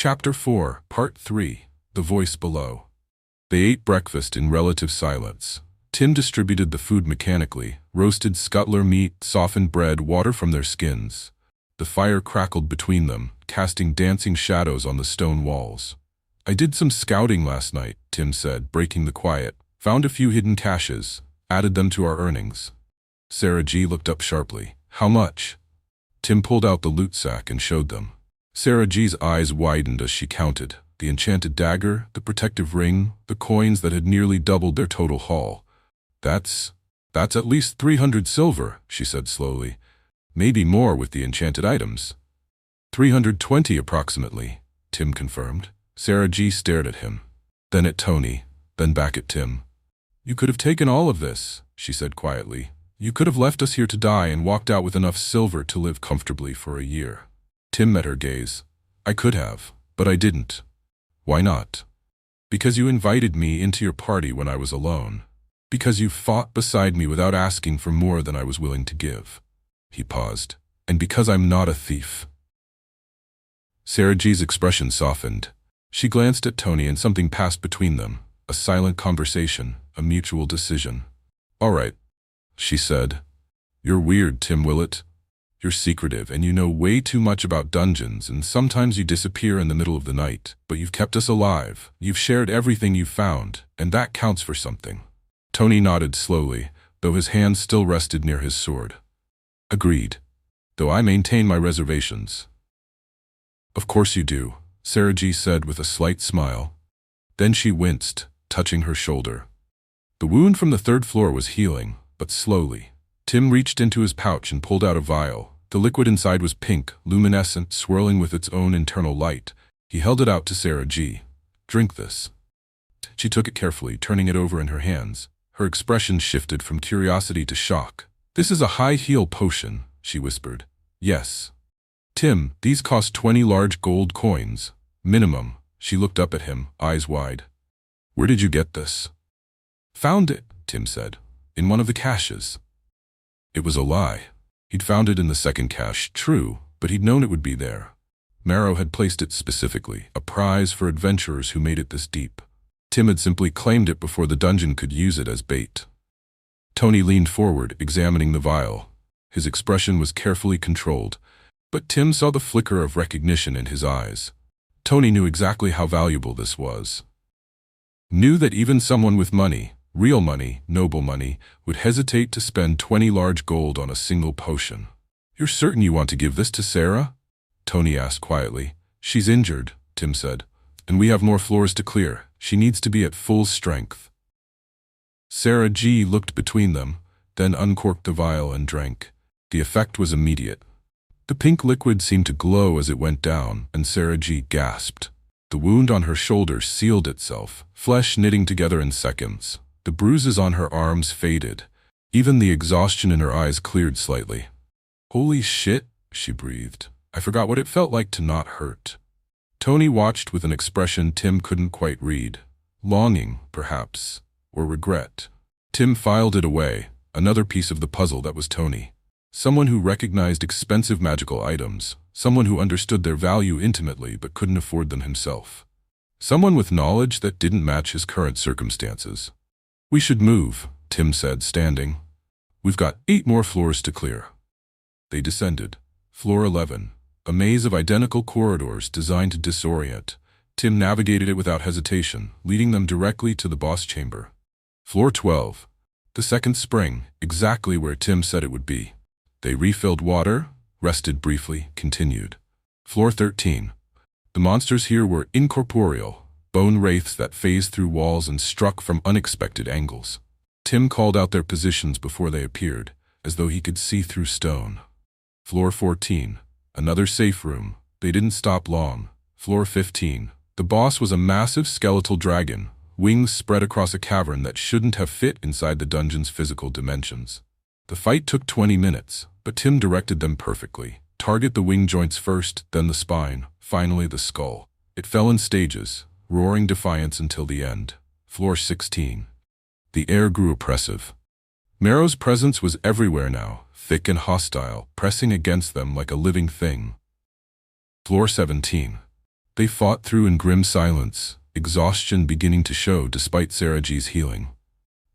Chapter 4, Part 3, The Voice Below. They ate breakfast in relative silence. Tim distributed the food mechanically, roasted scuttler meat, softened bread, water from their skins. The fire crackled between them, casting dancing shadows on the stone walls. "I did some scouting last night," Tim said, breaking the quiet. "Found a few hidden caches, added them to our earnings." Sarah G. looked up sharply. "How much?" Tim pulled out the loot sack and showed them. Sarah G's eyes widened as she counted. The enchanted dagger, the protective ring, the coins that had nearly doubled their total haul. That's at least 300 silver, she said slowly. "Maybe more with the enchanted items." 320 approximately, Tim confirmed. Sarah G stared at him, then at Tony, then back at Tim. "You could have taken all of this," she said quietly. "You could have left us here to die and walked out with enough silver to live comfortably for a year." Tim met her gaze. "I could have, but I didn't." "Why not?" "Because you invited me into your party when I was alone. Because you fought beside me without asking for more than I was willing to give." He paused. "And because I'm not a thief." Sarah G's expression softened. She glanced at Tony and something passed between them. A silent conversation, a mutual decision. "All right," she said. "You're weird, Tim Willett. You're secretive and you know way too much about dungeons, and sometimes you disappear in the middle of the night, but you've kept us alive. You've shared everything you've found, and that counts for something." Tony nodded slowly, though his hand still rested near his sword. "Agreed. Though I maintain my reservations." "Of course you do," Sarah G said with a slight smile. Then she winced, touching her shoulder. The wound from the third floor was healing, but slowly. Tim reached into his pouch and pulled out a vial. The liquid inside was pink, luminescent, swirling with its own internal light. He held it out to Sarah G. "Drink this." She took it carefully, turning it over in her hands. Her expression shifted from curiosity to shock. "This is a high heal potion," she whispered. "Yes." "Tim, these cost 20 large gold coins. Minimum." She looked up at him, eyes wide. "Where did you get this?" "Found it," Tim said. "In one of the caches." It was a lie. He'd found it in the second cache, true, but he'd known it would be there. Marrow had placed it specifically, a prize for adventurers who made it this deep. Tim had simply claimed it before the dungeon could use it as bait. Tony leaned forward, examining the vial. His expression was carefully controlled, but Tim saw the flicker of recognition in his eyes. Tony knew exactly how valuable this was. Knew that even someone with money, real money, noble money, would hesitate to spend 20 large gold on a single potion. "You're certain you want to give this to Sarah?" Tony asked quietly. "She's injured," Tim said, "and we have more floors to clear. She needs to be at full strength." Sarah G looked between them, then uncorked the vial and drank. The effect was immediate. The pink liquid seemed to glow as it went down, and Sarah G gasped. The wound on her shoulder sealed itself, flesh knitting together in seconds. The bruises on her arms faded. Even the exhaustion in her eyes cleared slightly. "Holy shit," she breathed. "I forgot what it felt like to not hurt." Tony watched with an expression Tim couldn't quite read. Longing, perhaps, or regret. Tim filed it away, another piece of the puzzle that was Tony. Someone who recognized expensive magical items, someone who understood their value intimately but couldn't afford them himself. Someone with knowledge that didn't match his current circumstances. "We should move," Tim said, standing. "We've got 8 more floors to clear." They descended. Floor 11, a maze of identical corridors designed to disorient. Tim navigated it without hesitation, leading them directly to the boss chamber. Floor 12, the second spring, exactly where Tim said it would be. They refilled water, rested briefly, continued. Floor 13. The monsters here were incorporeal, bone wraiths that phased through walls and struck from unexpected angles. Tim called out their positions before they appeared, as though he could see through stone. Floor 14. Another safe room. They didn't stop long. Floor 15. The boss was a massive skeletal dragon, wings spread across a cavern that shouldn't have fit inside the dungeon's physical dimensions. The fight took 20 minutes, but Tim directed them perfectly. Target the wing joints first, then the spine, finally the skull. It fell in stages, roaring defiance until the end. Floor 16. The air grew oppressive. Marrow's presence was everywhere now, thick and hostile, pressing against them like a living thing. Floor 17. They fought through in grim silence, exhaustion beginning to show despite Sarah G's healing.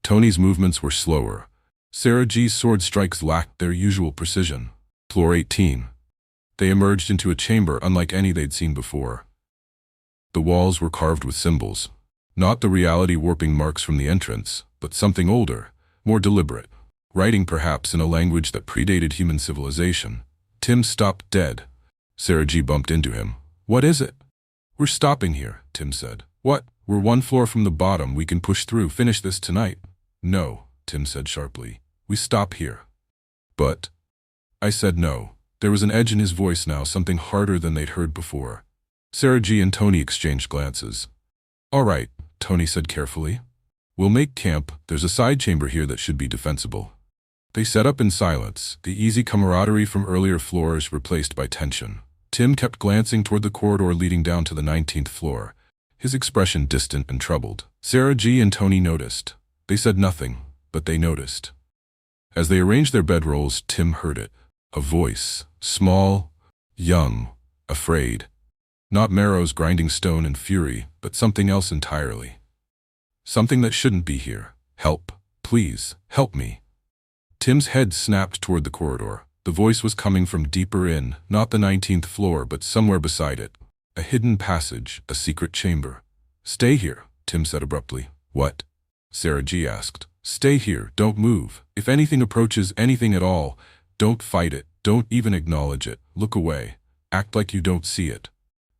Tony's movements were slower. Sarah G's sword strikes lacked their usual precision. Floor 18. They emerged into a chamber unlike any they'd seen before. The walls were carved with symbols. Not the reality-warping marks from the entrance, but something older, more deliberate. Writing perhaps in a language that predated human civilization. Tim stopped dead. Sarah G bumped into him. "What is it?" "We're stopping here," Tim said. "What? We're one floor from the bottom. We can push through, finish this tonight." "No," Tim said sharply. "We stop here." "But..." I said no. There was an edge in his voice now, something harder than they'd heard before. Sarah G and Tony exchanged glances. "All right," Tony said carefully. "We'll make camp. There's a side chamber here that should be defensible." They set up in silence, the easy camaraderie from earlier floors replaced by tension. Tim kept glancing toward the corridor leading down to the 19th floor, his expression distant and troubled. Sarah G and Tony noticed. They said nothing, but they noticed. As they arranged their bedrolls, Tim heard it. A voice, small, young, afraid. Not Marrow's grinding stone and fury, but something else entirely. Something that shouldn't be here. "Help. Please, help me." Tim's head snapped toward the corridor. The voice was coming from deeper in, not the 19th floor, but somewhere beside it. A hidden passage, a secret chamber. "Stay here," Tim said abruptly. "What?" Sarah G asked. "Stay here, don't move. If anything approaches anything at all, don't fight it, don't even acknowledge it. Look away. Act like you don't see it."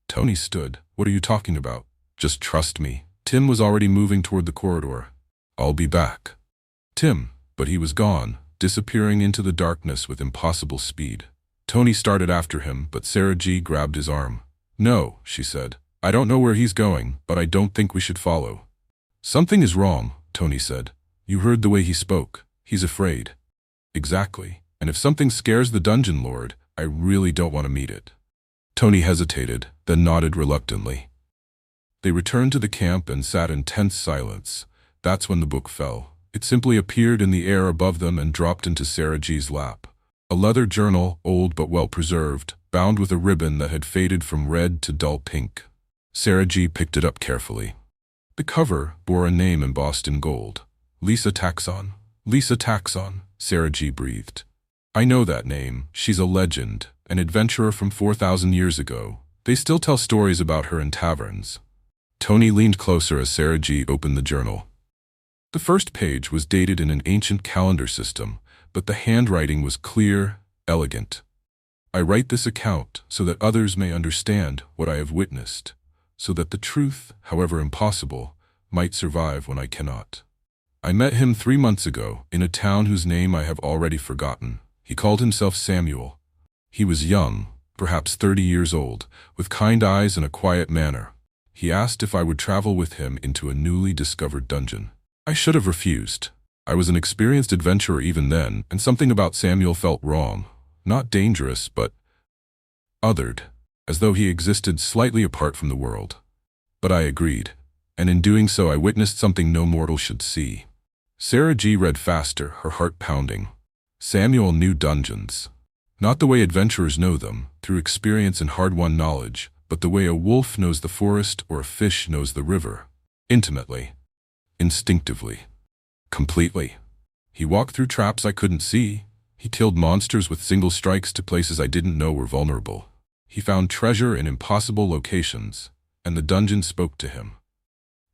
Tony stood. "What are you talking about?" "Just trust me." Tim was already moving toward the corridor. "I'll be back." Tim, but he was gone, disappearing into the darkness with impossible speed. Tony started after him, but Sarah G grabbed his arm. "No," she said. "I don't know where he's going, but I don't think we should follow." "Something is wrong," Tony said. "You heard the way he spoke. He's afraid." "Exactly. And if something scares the dungeon lord, I really don't want to meet it." Tony hesitated, then nodded reluctantly. They returned to the camp and sat in tense silence. That's when the book fell. It simply appeared in the air above them and dropped into Sarah G's lap. A leather journal, old but well-preserved, bound with a ribbon that had faded from red to dull pink. Sarah G picked it up carefully. The cover bore a name embossed in gold. "Lisa Taxon." "Lisa Taxon," Sarah G breathed. "I know that name. She's a legend, an adventurer from 4,000 years ago. They still tell stories about her in taverns." Tony leaned closer as Sarah G opened the journal. The first page was dated in an ancient calendar system, but the handwriting was clear, elegant. "I write this account so that others may understand what I have witnessed, so that the truth, however impossible, might survive when I cannot. I met him 3 months ago in a town whose name I have already forgotten. He called himself Samuel. He was young, perhaps 30 years old, with kind eyes and a quiet manner. He asked if I would travel with him into a newly discovered dungeon. I should have refused. I was an experienced adventurer even then, and something about Samuel felt wrong. Not dangerous, but othered, as though he existed slightly apart from the world. But I agreed, and in doing so I witnessed something no mortal should see." Sarah G read faster, her heart pounding. Samuel knew dungeons. Not the way adventurers know them, through experience and hard-won knowledge, but the way a wolf knows the forest or a fish knows the river. Intimately. Instinctively. Completely. He walked through traps I couldn't see. He killed monsters with single strikes to places I didn't know were vulnerable. He found treasure in impossible locations, and the dungeon spoke to him.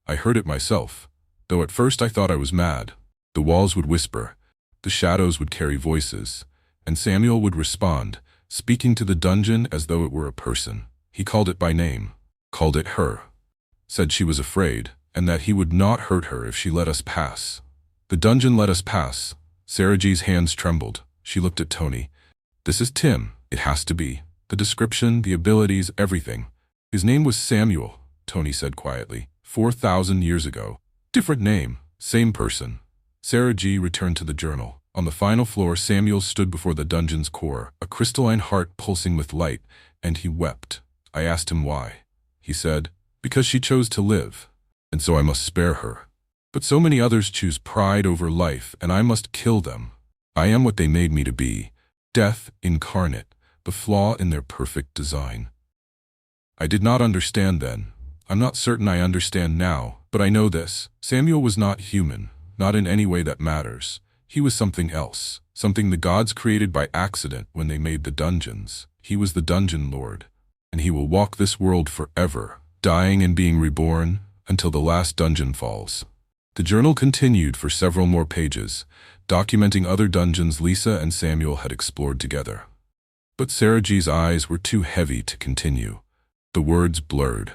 I heard it myself, though at first I thought I was mad. The walls would whisper, the shadows would carry voices, and Samuel would respond, speaking to the dungeon as though it were a person. He called it by name, called it her, said she was afraid, and that he would not hurt her if she let us pass. The dungeon let us pass. Sarah G's hands trembled. She looked at Tony. "This is Tim. It has to be. The description, the abilities, everything." "His name was Samuel," Tony said quietly. 4,000 years ago. Different name, same person." Sarah G returned to the journal. On the final floor, Samuel stood before the dungeon's core, a crystalline heart pulsing with light, and he wept. I asked him why. He said, "Because she chose to live, and so I must spare her. But so many others choose pride over life, and I must kill them. I am what they made me to be, death incarnate, the flaw in their perfect design." I did not understand then. I'm not certain I understand now, but I know this. Samuel was not human, not in any way that matters. He was something else, something the gods created by accident when they made the dungeons. He was the dungeon lord, and he will walk this world forever, dying and being reborn, until the last dungeon falls. The journal continued for several more pages, documenting other dungeons Lisa and Samuel had explored together. But Sarah G's eyes were too heavy to continue. The words blurred.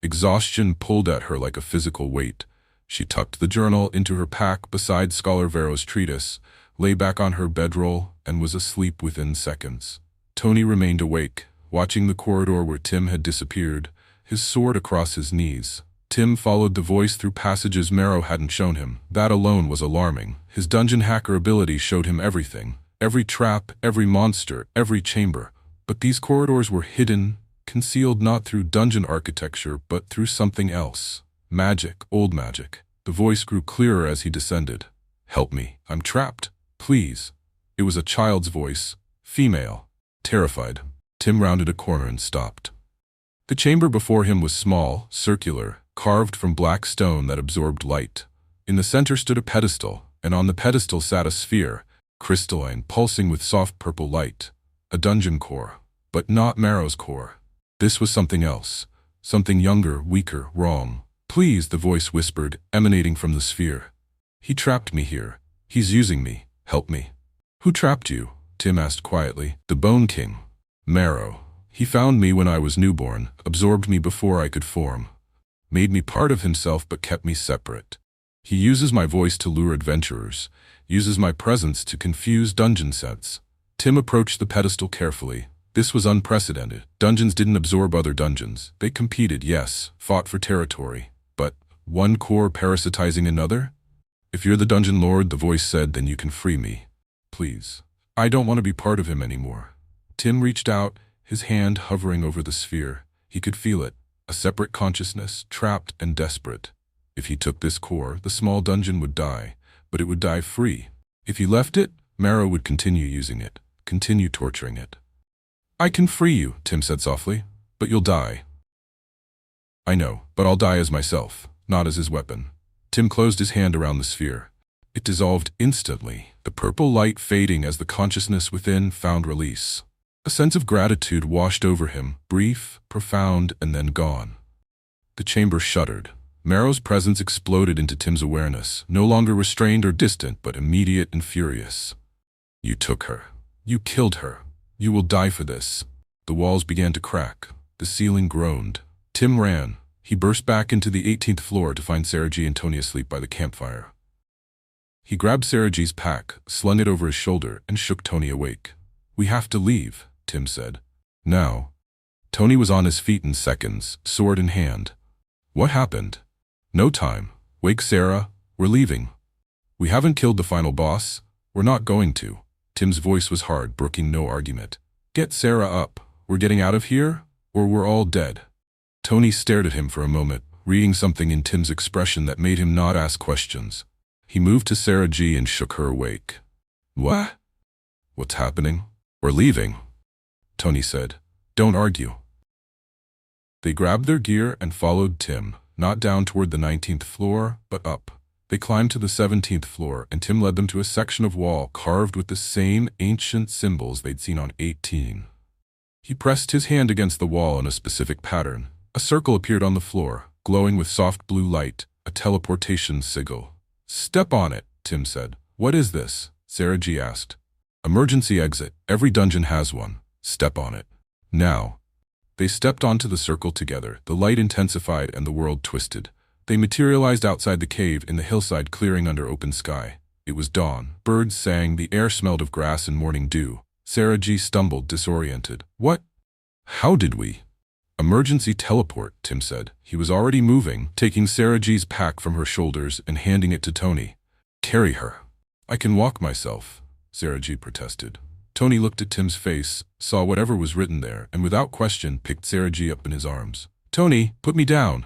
Exhaustion pulled at her like a physical weight. She tucked the journal into her pack beside Scholar Vero's treatise, lay back on her bedroll, and was asleep within seconds. Tony remained awake, watching the corridor where Tim had disappeared, his sword across his knees. Tim followed the voice through passages Marrow hadn't shown him. That alone was alarming. His dungeon hacker ability showed him everything. Every trap, every monster, every chamber. But these corridors were hidden, concealed not through dungeon architecture, but through something else. Magic, old magic. The voice grew clearer as he descended. "Help me. I'm trapped. Please." It was a child's voice, female, terrified. Tim rounded a corner and stopped. The chamber before him was small, circular, carved from black stone that absorbed light. In the center stood a pedestal, and on the pedestal sat a sphere, crystalline, pulsing with soft purple light. A dungeon core, but not Marrow's core. This was something else, something younger, weaker, wrong. "Please," the voice whispered, emanating from the sphere. "He trapped me here. He's using me. Help me." "Who trapped you?" Tim asked quietly. "The Bone King. Marrow. He found me when I was newborn, absorbed me before I could form. Made me part of himself but kept me separate. He uses my voice to lure adventurers, uses my presence to confuse dungeon sets." Tim approached the pedestal carefully. This was unprecedented. Dungeons didn't absorb other dungeons. They competed, yes, fought for territory. But one core parasitizing another? "If you're the dungeon lord," the voice said, "then you can free me. Please. I don't want to be part of him anymore." Tim reached out, his hand hovering over the sphere. He could feel it, a separate consciousness, trapped and desperate. If he took this core, the small dungeon would die, but it would die free. If he left it, Marrow would continue using it, continue torturing it. "I can free you," Tim said softly, "but you'll die." "I know, but I'll die as myself, not as his weapon." Tim closed his hand around the sphere. It dissolved instantly, the purple light fading as the consciousness within found release. A sense of gratitude washed over him, brief, profound, and then gone. The chamber shuddered. Marrow's presence exploded into Tim's awareness, no longer restrained or distant, but immediate and furious. "You took her. You killed her. You will die for this." The walls began to crack. The ceiling groaned. Tim ran. He burst back into the 18th floor to find Sarah G and Tony asleep by the campfire. He grabbed Sarah G's pack, slung it over his shoulder, and shook Tony awake. "We have to leave," Tim said. "Now." Tony was on his feet in seconds, sword in hand. "What happened?" "No time. Wake Sarah. We're leaving." "We haven't killed the final boss. We're not going to." Tim's voice was hard, brooking no argument. "Get Sarah up. We're getting out of here, or we're all dead." Tony stared at him for a moment, reading something in Tim's expression that made him not ask questions. He moved to Sarah G and shook her awake. "What? What's happening?" "We're leaving," Tony said. "Don't argue." They grabbed their gear and followed Tim, not down toward the 19th floor, but up. They climbed to the 17th floor, and Tim led them to a section of wall carved with the same ancient symbols they'd seen on 18. He pressed his hand against the wall in a specific pattern. A circle appeared on the floor, glowing with soft blue light, a teleportation sigil. "Step on it," Tim said. "What is this?" Sarah G asked. "Emergency exit. Every dungeon has one. Step on it. Now." They stepped onto the circle together. The light intensified and the world twisted. They materialized outside the cave in the hillside clearing under open sky. It was dawn. Birds sang, the air smelled of grass and morning dew. Sarah G stumbled, disoriented. "What? How did we?" "Emergency teleport," Tim said. He was already moving, taking Sarah G's pack from her shoulders and handing it to Tony. "Carry her." "I can walk myself," Sarah G protested. Tony looked at Tim's face, saw whatever was written there, and without question picked Sarah G up in his arms. "Tony, put me down."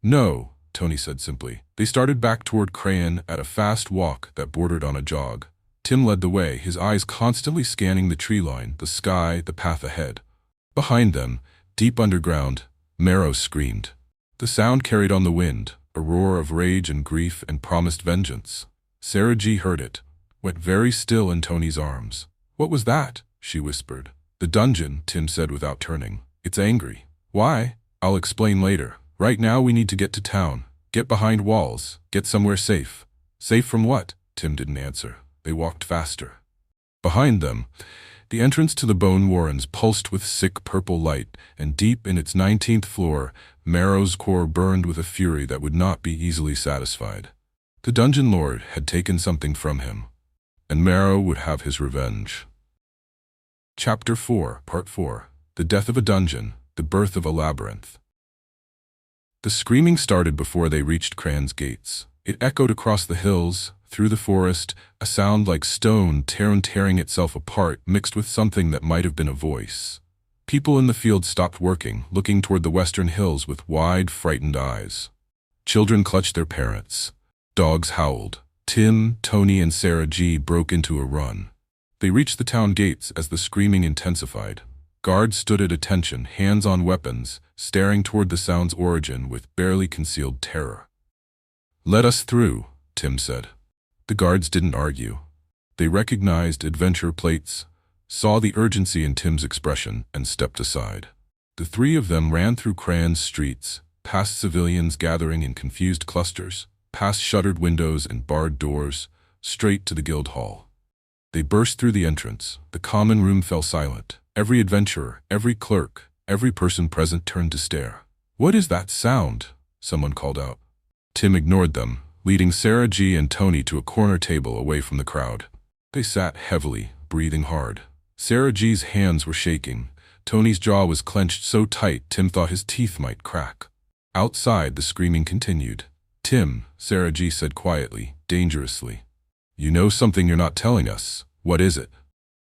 "No," Tony said simply. They started back toward Crayon at a fast walk that bordered on a jog. Tim led the way, his eyes constantly scanning the tree line, the sky, the path ahead. Behind them, Deep underground, Marrow screamed. The sound carried on the wind, a roar of rage and grief and promised vengeance. Sarah G heard it, went very still in Tony's arms. "What was that?" she whispered. "The dungeon," Tim said without turning. "It's angry." "Why?" "I'll explain later. Right now we need to get to town. Get behind walls. Get somewhere safe." "Safe from what?" Tim didn't answer. They walked faster. Behind them, the entrance to the Bone Warrens pulsed with sick purple light, and deep in its 19th floor, Marrow's core burned with a fury that would not be easily satisfied. The Dungeon Lord had taken something from him, and Marrow would have his revenge. Chapter 4, Part 4. The Death of a Dungeon, the Birth of a Labyrinth. The screaming started before they reached Cran's gates. It echoed across the hills, through the forest, a sound like stone tearing itself apart, mixed with something that might have been a voice. People in the field stopped working, looking toward the western hills with wide, frightened eyes. Children clutched their parents. Dogs howled. Tim, Tony, and Sarah G broke into a run. They reached the town gates as the screaming intensified. Guards stood at attention, hands on weapons, staring toward the sound's origin with barely concealed terror. "Let us through," Tim said. The guards didn't argue. They recognized adventure plates, saw the urgency in Tim's expression, and stepped aside. The three of them ran through Cran's streets, past civilians gathering in confused clusters, past shuttered windows and barred doors, straight to the guild hall. They burst through the entrance. The common room fell silent. Every adventurer, every clerk, every person present turned to stare. "What is that sound?" someone called out. Tim ignored them, leading Sarah G and Tony to a corner table away from the crowd. They sat heavily, breathing hard. Sarah G's hands were shaking. Tony's jaw was clenched so tight Tim thought his teeth might crack. Outside, the screaming continued. "Tim," Sarah G said quietly, dangerously. "You know something you're not telling us. What is it?"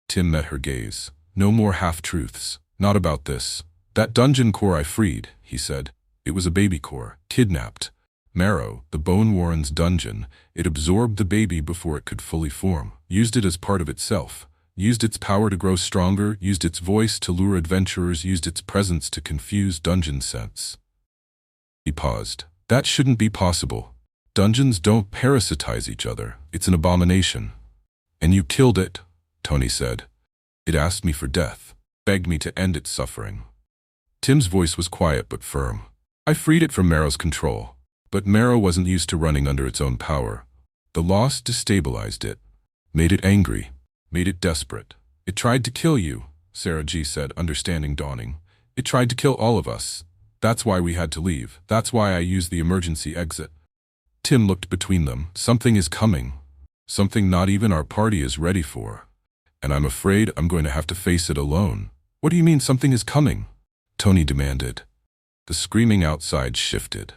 Tim met her gaze. "No more half-truths. Not about this. That dungeon core I freed," he said. "It was a baby core, kidnapped. Marrow, the Bone Warren's dungeon, it absorbed the baby before it could fully form, used it as part of itself, used its power to grow stronger, used its voice to lure adventurers, used its presence to confuse dungeon sense." He paused. "That shouldn't be possible. Dungeons don't parasitize each other. It's an abomination." "And you killed it," Tony said. "It asked me for death, begged me to end its suffering." Tim's voice was quiet but firm. "I freed it from Marrow's control. But Marrow wasn't used to running under its own power. The loss destabilized it, made it angry, made it desperate. It tried to kill you," Sarah G said, understanding dawning. "It tried to kill all of us. That's why we had to leave. That's why I used the emergency exit." Tim looked between them. "Something is coming. Something not even our party is ready for. And I'm afraid I'm going to have to face it alone." "What do you mean something is coming?" Tony demanded. The screaming outside shifted,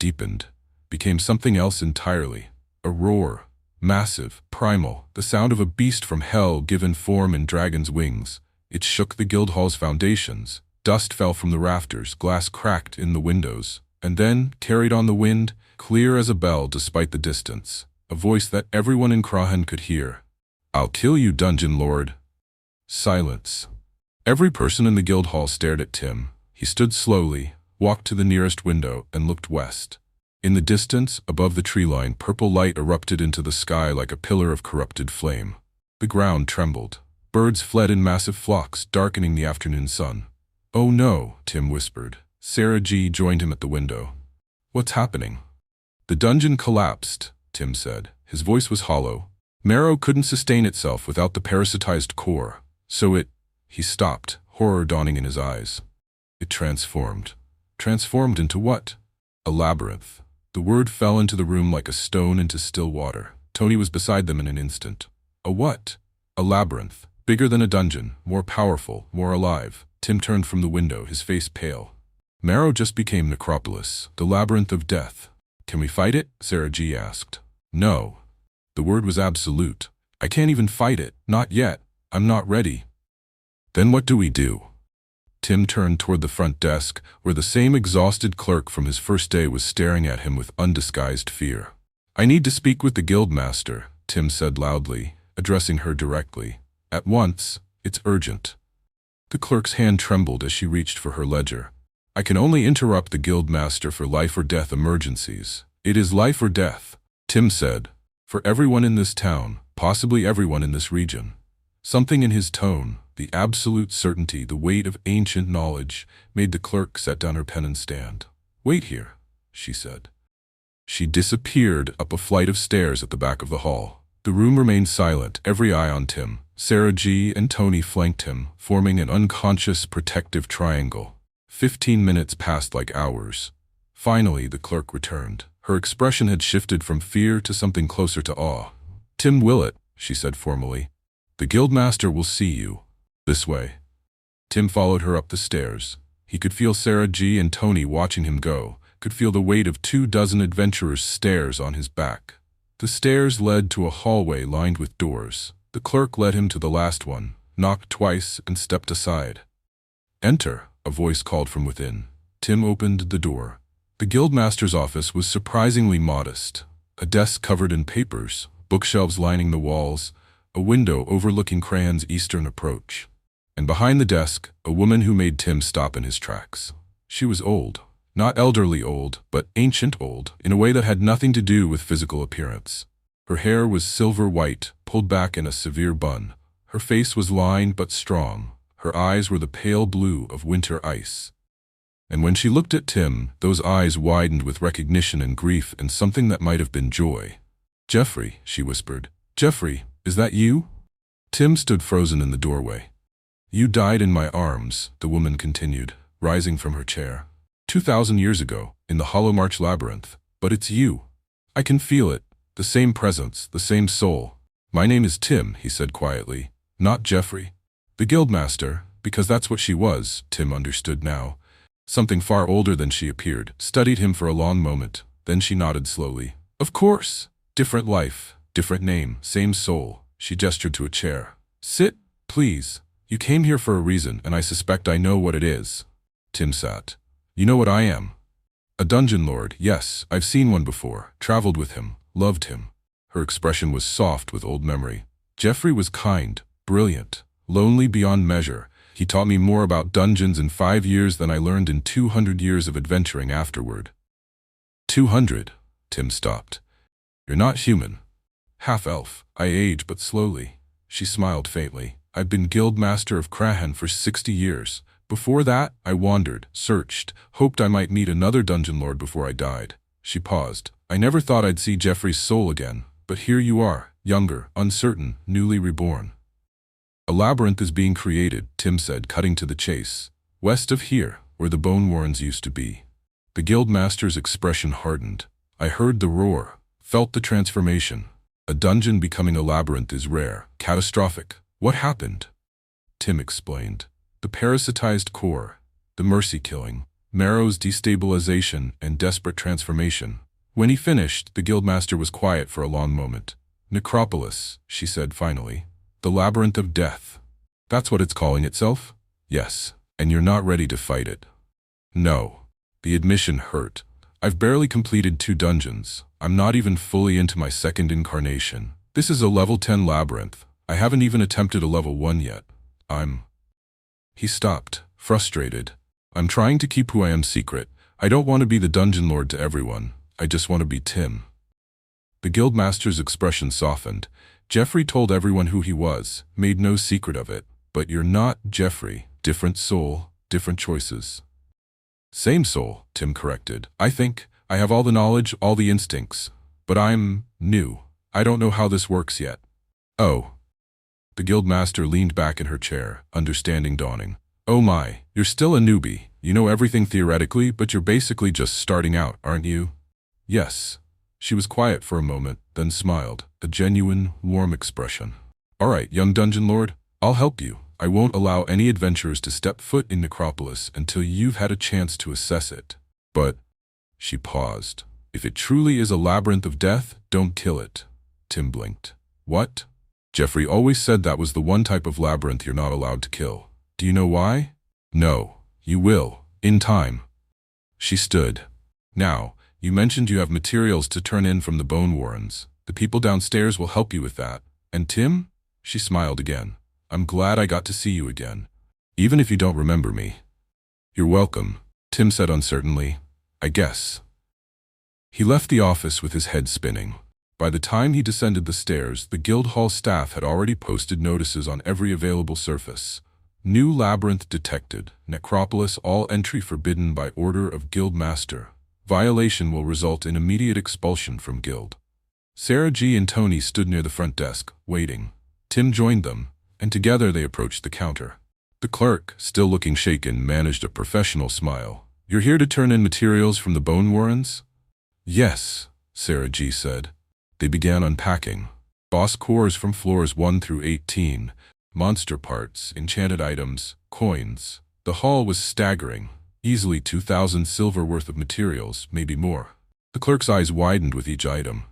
deepened, became something else entirely. A roar, massive, primal, the sound of a beast from hell given form in dragon's wings. It shook the guild hall's foundations. Dust fell from the rafters, glass cracked in the windows. And then, carried on the wind, clear as a bell despite the distance, a voice that everyone in Crahan could hear. "I'll kill you, Dungeon Lord." Silence. Every person in the guild hall stared at Tim. He stood slowly, walked to the nearest window, and looked west. In the distance, above the tree line, purple light erupted into the sky like a pillar of corrupted flame. The ground trembled. Birds fled in massive flocks, darkening the afternoon sun. "Oh no," Tim whispered. Sarah G joined him at the window. "What's happening?" "The dungeon collapsed," Tim said. His voice was hollow. "Marrow couldn't sustain itself without the parasitized core. So it—" He stopped, horror dawning in his eyes. "It transformed." "Transformed into what?" "A labyrinth." The word fell into the room like a stone into still water. Tony was beside them in an instant. "A what?" "A labyrinth. Bigger than a dungeon, more powerful, more alive." Tim turned from the window, his face pale. "Marrow just became Necropolis, the labyrinth of death." "Can we fight it?" Sarah G asked. "No." The word was absolute. "I can't even fight it. Not yet. I'm not ready." "Then what do we do?" Tim turned toward the front desk, where the same exhausted clerk from his first day was staring at him with undisguised fear. "I need to speak with the guildmaster," Tim said loudly, addressing her directly. "At once. It's urgent." The clerk's hand trembled as she reached for her ledger. I can only interrupt the guildmaster for life or death emergencies. It is life or death, Tim said. For everyone in this town, possibly everyone in this region. Something in his tone, the absolute certainty, the weight of ancient knowledge, made the clerk set down her pen and stand. Wait here, she said. She disappeared up a flight of stairs at the back of the hall. The room remained silent, every eye on Tim. Sarah G. and Tony flanked him, forming an unconscious protective triangle. 15 minutes passed like hours. Finally, the clerk returned. Her expression had shifted from fear to something closer to awe. Tim Willett, she said formally. The guildmaster will see you. This way. Tim followed her up the stairs. He could feel Sarah G. and Tony watching him go, could feel the weight of 24 adventurers' stares on his back. The stairs led to a hallway lined with doors. The clerk led him to the last one, knocked twice, and stepped aside. Enter, a voice called from within. Tim opened the door. The guildmaster's office was surprisingly modest. A desk covered in papers, bookshelves lining the walls, a window overlooking Crane's eastern approach. And behind the desk, a woman who made Tim stop in his tracks. She was old. Not elderly old, but ancient old, in a way that had nothing to do with physical appearance. Her hair was silver white, pulled back in a severe bun. Her face was lined but strong. Her eyes were the pale blue of winter ice. And when she looked at Tim, those eyes widened with recognition and grief and something that might have been joy. "Jeffrey," she whispered. "Jeffrey, is that you?" Tim stood frozen in the doorway. "You died in my arms," the woman continued, rising from her chair. 2,000 years ago, in the Hollow March Labyrinth. But it's you. I can feel it. The same presence, the same soul. "My name is Tim," he said quietly. "Not Jeffrey." The guildmaster, because that's what she was, Tim understood now. Something far older than she appeared, studied him for a long moment. Then she nodded slowly. "Of course. Different life, different name, same soul." She gestured to a chair. "Sit, please. You came here for a reason, and I suspect I know what it is." Tim sat. "You know what I am?" "A dungeon lord, yes. I've seen one before, traveled with him, loved him." Her expression was soft with old memory. "Jeffrey was kind, brilliant, lonely beyond measure. He taught me more about dungeons in 5 years than I learned in 200 years of adventuring afterward." 200? Tim stopped. "You're not human. Half-elf. I age but slowly." She smiled faintly. "I've been guildmaster of Crahan for 60 years. Before that, I wandered, searched, hoped I might meet another dungeon lord before I died." She paused. "I never thought I'd see Jeffrey's soul again, but here you are, younger, uncertain, newly reborn." "A labyrinth is being created," Tim said, cutting to the chase. "West of here, where the Bone Warrens used to be." The guildmaster's expression hardened. "I heard the roar, felt the transformation. A dungeon becoming a labyrinth is rare, catastrophic. What happened?" Tim explained. "The parasitized core, the mercy killing, Marrow's destabilization and desperate transformation." When he finished, the guildmaster was quiet for a long moment. "Necropolis," she said finally. "The labyrinth of death. That's what it's calling itself?" "Yes, and you're not ready to fight it." "No." The admission hurt. "I've barely completed 2 dungeons. I'm not even fully into my 2nd incarnation. This is a level 10 labyrinth. I haven't even attempted a level 1 yet. He stopped, frustrated. "I'm trying to keep who I am secret. I don't want to be the dungeon lord to everyone. I just want to be Tim." The guildmaster's expression softened. "Jeffrey told everyone who he was, made no secret of it. But you're not Jeffrey. Different soul, different choices." "Same soul," Tim corrected. "I think I have all the knowledge, all the instincts. But I'm new. I don't know how this works yet." "Oh." The guildmaster leaned back in her chair, understanding dawning. "Oh my, you're still a newbie. You know everything theoretically, but you're basically just starting out, aren't you?" "Yes." She was quiet for a moment, then smiled, a genuine, warm expression. "All right, young dungeon lord, I'll help you. I won't allow any adventurers to step foot in Necropolis until you've had a chance to assess it. But," she paused, "if it truly is a labyrinth of death, don't kill it." Tim blinked. "What?" "Jeffrey always said that was the one type of labyrinth you're not allowed to kill. Do you know why?" "No. You will. In time." She stood. "Now, you mentioned you have materials to turn in from the Bone Warrens. The people downstairs will help you with that. And Tim?" She smiled again. "I'm glad I got to see you again. Even if you don't remember me. You're welcome, Tim said uncertainly. I guess. He left the office with his head spinning. By the time he descended the stairs, the Guildhall staff had already posted notices on every available surface. New labyrinth detected. Necropolis, all entry forbidden by order of Guildmaster. Violation will result in immediate expulsion from Guild. Sarah G. and Tony stood near the front desk, waiting. Tim joined them, and together they approached the counter. The clerk, still looking shaken, managed a professional smile. You're here to turn in materials from the Bone Warrens? Yes, Sarah G. said. They began unpacking. Boss cores from floors 1 through 18, monster parts, enchanted items, coins. The haul was staggering. Easily 2,000 silver worth of materials, maybe more. The clerk's eyes widened with each item.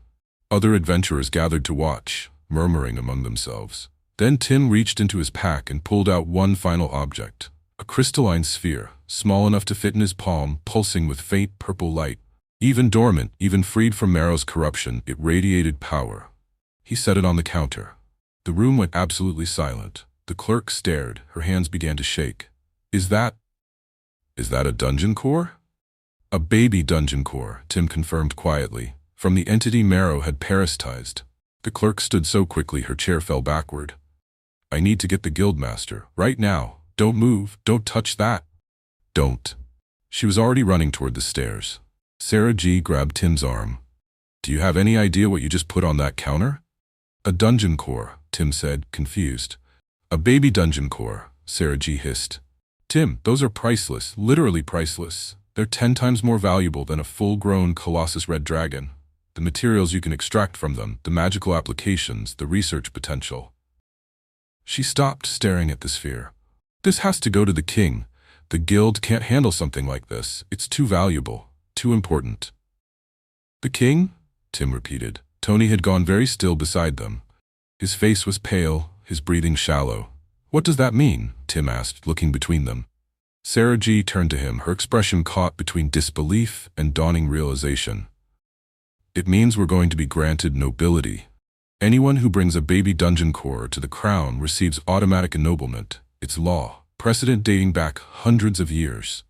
Other adventurers gathered to watch, murmuring among themselves. Then Tim reached into his pack and pulled out one final object. A crystalline sphere, small enough to fit in his palm, pulsing with faint purple light. Even dormant, even freed from Marrow's corruption, it radiated power. He set it on the counter. The room went absolutely silent. The clerk stared, her hands began to shake. Is that a dungeon core? A baby dungeon core, Tim confirmed quietly, from the entity Marrow had parasitized. The clerk stood so quickly her chair fell backward. I need to get the Guildmaster, right now. Don't move, don't touch that. Don't. She was already running toward the stairs. Sarah G. grabbed Tim's arm. Do you have any idea what you just put on that counter? A dungeon core, Tim said, confused. A baby dungeon core, Sarah G. hissed. Tim, those are priceless, literally priceless. They're 10 times more valuable than a full-grown Colossus Red Dragon. The materials you can extract from them, the magical applications, the research potential. She stopped, staring at the sphere. This has to go to the king. The guild can't handle something like this. It's too valuable, too important. The king? Tim repeated. Tony had gone very still beside them. His face was pale, his breathing shallow. What does that mean? Tim asked, looking between them. Sarah G. turned to him, her expression caught between disbelief and dawning realization. It means we're going to be granted nobility. Anyone who brings a baby dungeon core to the crown receives automatic ennoblement. It's law, precedent dating back hundreds of years.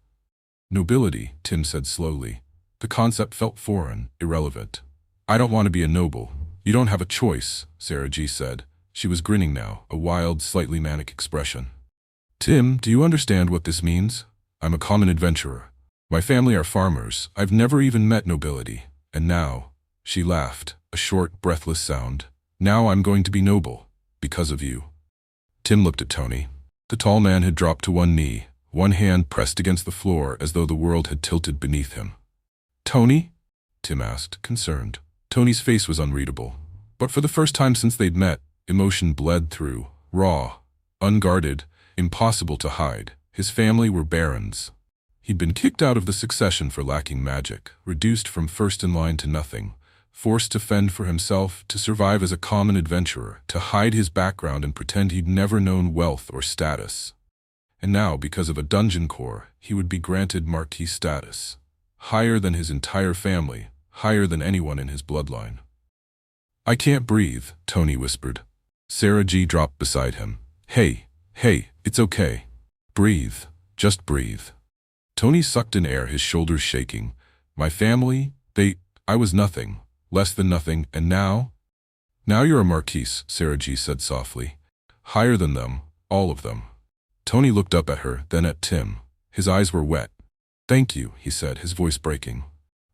Nobility, Tim said slowly. The concept felt foreign, irrelevant. I don't want to be a noble. You don't have a choice, Sarah G. said. She was grinning now, a wild, slightly manic expression. Tim, do you understand what this means? I'm a common adventurer. My family are farmers. I've never even met nobility. And now, she laughed, a short, breathless sound. Now I'm going to be noble, because of you. Tim looked at Tony. The tall man had dropped to one knee, one hand pressed against the floor as though the world had tilted beneath him. Tony? Tim asked, concerned. Tony's face was unreadable. But for the first time since they'd met, emotion bled through, raw, unguarded, impossible to hide. His family were barons. He'd been kicked out of the succession for lacking magic, reduced from first in line to nothing, forced to fend for himself, to survive as a common adventurer, to hide his background and pretend he'd never known wealth or status. And now, because of a dungeon core, he would be granted marquis status. Higher than his entire family, higher than anyone in his bloodline. I can't breathe, Tony whispered. Sarah G. dropped beside him. Hey, it's okay. Breathe, just breathe. Tony sucked in air, his shoulders shaking. My family, I was nothing. Less than nothing, and now? Now you're a marquis, Sarah G. said softly. Higher than them, all of them. Tony looked up at her, then at Tim. His eyes were wet. Thank you, he said, his voice breaking.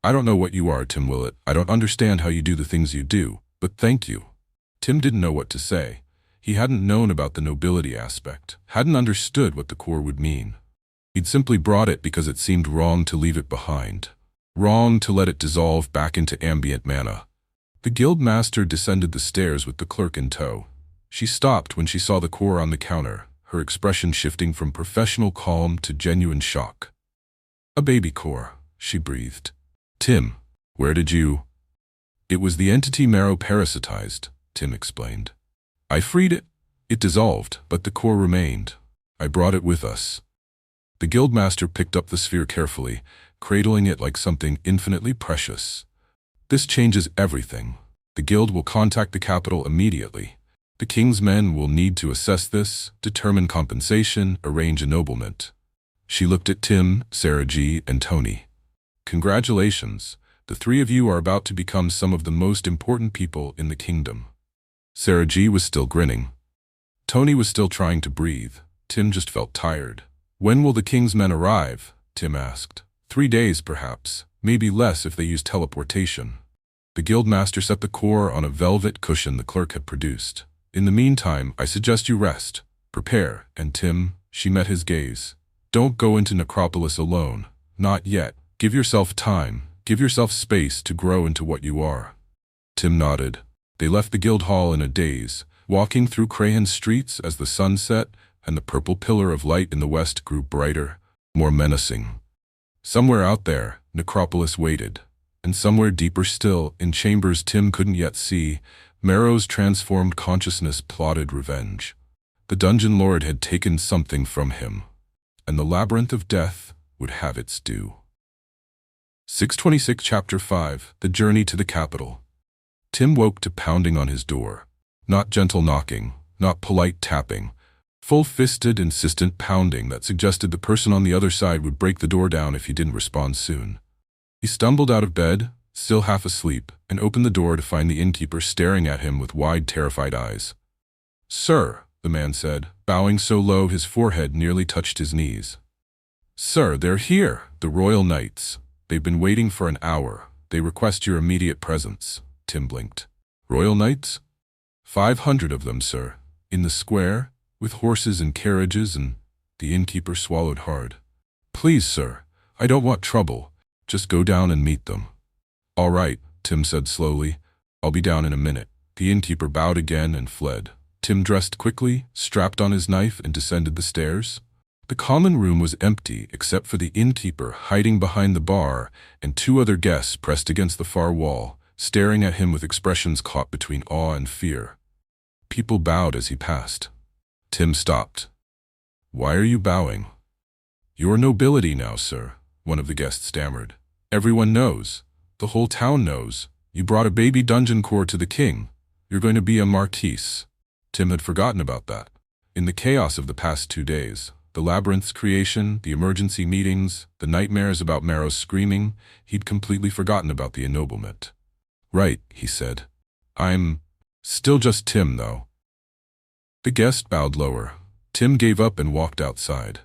I don't know what you are, Tim Willett. I don't understand how you do the things you do, but thank you. Tim didn't know what to say. He hadn't known about the nobility aspect, hadn't understood what the core would mean. He'd simply brought it because it seemed wrong to leave it behind. Wrong to let it dissolve back into ambient mana. The Guildmaster descended the stairs with the clerk in tow. She stopped when she saw the core on the counter, her expression shifting from professional calm to genuine shock. A baby core, she breathed. Tim, where did you? It was the entity Marrow parasitized, Tim explained. I freed it. It dissolved, but the core remained. I brought it with us. The Guildmaster picked up the sphere carefully, cradling it like something infinitely precious. This changes everything. The guild will contact the capital immediately. The king's men will need to assess this, determine compensation, arrange ennoblement. She looked at Tim, Sarah G., and Tony. Congratulations, the three of you are about to become some of the most important people in the kingdom. Sarah G. was still grinning. Tony was still trying to breathe. Tim just felt tired. When will the king's men arrive? Tim asked. 3 days, perhaps. Maybe less if they use teleportation. The guildmaster set the core on a velvet cushion the clerk had produced. In the meantime, I suggest you rest. Prepare. And Tim, she met his gaze. Don't go into Necropolis alone. Not yet. Give yourself time. Give yourself space to grow into what you are. Tim nodded. They left the guild hall in a daze, walking through Crayon streets as the sun set and the purple pillar of light in the west grew brighter, more menacing. Somewhere out there, Necropolis waited, and somewhere deeper still, in chambers Tim couldn't yet see, Marrow's transformed consciousness plotted revenge. The dungeon lord had taken something from him, and the labyrinth of death would have its due. 626 Chapter 5 The Journey to the Capital. Tim woke to pounding on his door. Not gentle knocking, not polite tapping, full-fisted, insistent pounding that suggested the person on the other side would break the door down if he didn't respond soon. He stumbled out of bed, still half asleep, and opened the door to find the innkeeper staring at him with wide, terrified eyes. "Sir," the man said, bowing so low his forehead nearly touched his knees. "Sir, they're here, the royal knights. They've been waiting for an hour. They request your immediate presence." Tim blinked. "Royal knights?" 500 of them, sir. In the square, with horses and carriages, and the innkeeper swallowed hard. "Please, sir, I don't want trouble. Just go down and meet them." "All right," Tim said slowly. "I'll be down in a minute." The innkeeper bowed again and fled. Tim dressed quickly, strapped on his knife, and descended the stairs. The common room was empty except for the innkeeper hiding behind the bar and 2 other guests pressed against the far wall, staring at him with expressions caught between awe and fear. People bowed as he passed. Tim stopped. "Why are you bowing?" "You're nobility now, sir," one of the guests stammered. "Everyone knows. The whole town knows. You brought a baby dungeon core to the king. You're going to be a marquise." Tim had forgotten about that. In the chaos of the past 2 days, the labyrinth's creation, the emergency meetings, the nightmares about Marrow's screaming, he'd completely forgotten about the ennoblement. "Right," he said. "I'm still just Tim, though." The guest bowed lower. Tim gave up and walked outside.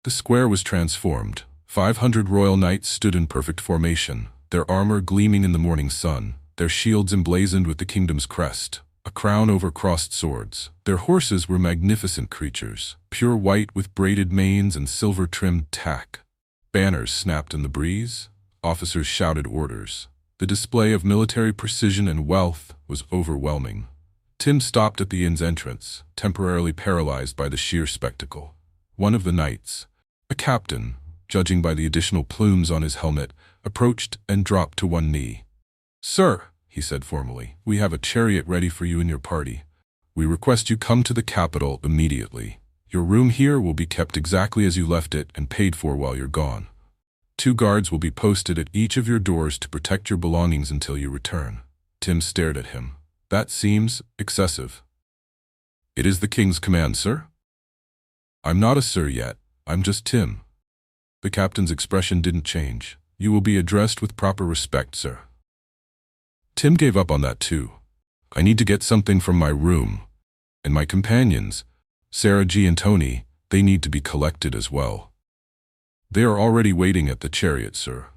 The square was transformed. 500 royal knights stood in perfect formation, their armor gleaming in the morning sun, their shields emblazoned with the kingdom's crest, a crown over crossed swords. Their horses were magnificent creatures, pure white with braided manes and silver-trimmed tack. Banners snapped in the breeze. Officers shouted orders. The display of military precision and wealth was overwhelming. Tim stopped at the inn's entrance, temporarily paralyzed by the sheer spectacle. One of the knights, a captain, judging by the additional plumes on his helmet, approached and dropped to one knee. "Sir," he said formally, "we have a chariot ready for you and your party. We request you come to the capital immediately. Your room here will be kept exactly as you left it and paid for while you're gone. 2 guards will be posted at each of your doors to protect your belongings until you return." Tim stared at him. "That seems excessive." "It is the king's command, sir." "I'm not a sir yet. I'm just Tim." The captain's expression didn't change. "You will be addressed with proper respect, sir." Tim gave up on that too. "I need to get something from my room. And my companions, Sarah G. and Tony, they need to be collected as well." "They are already waiting at the chariot, sir."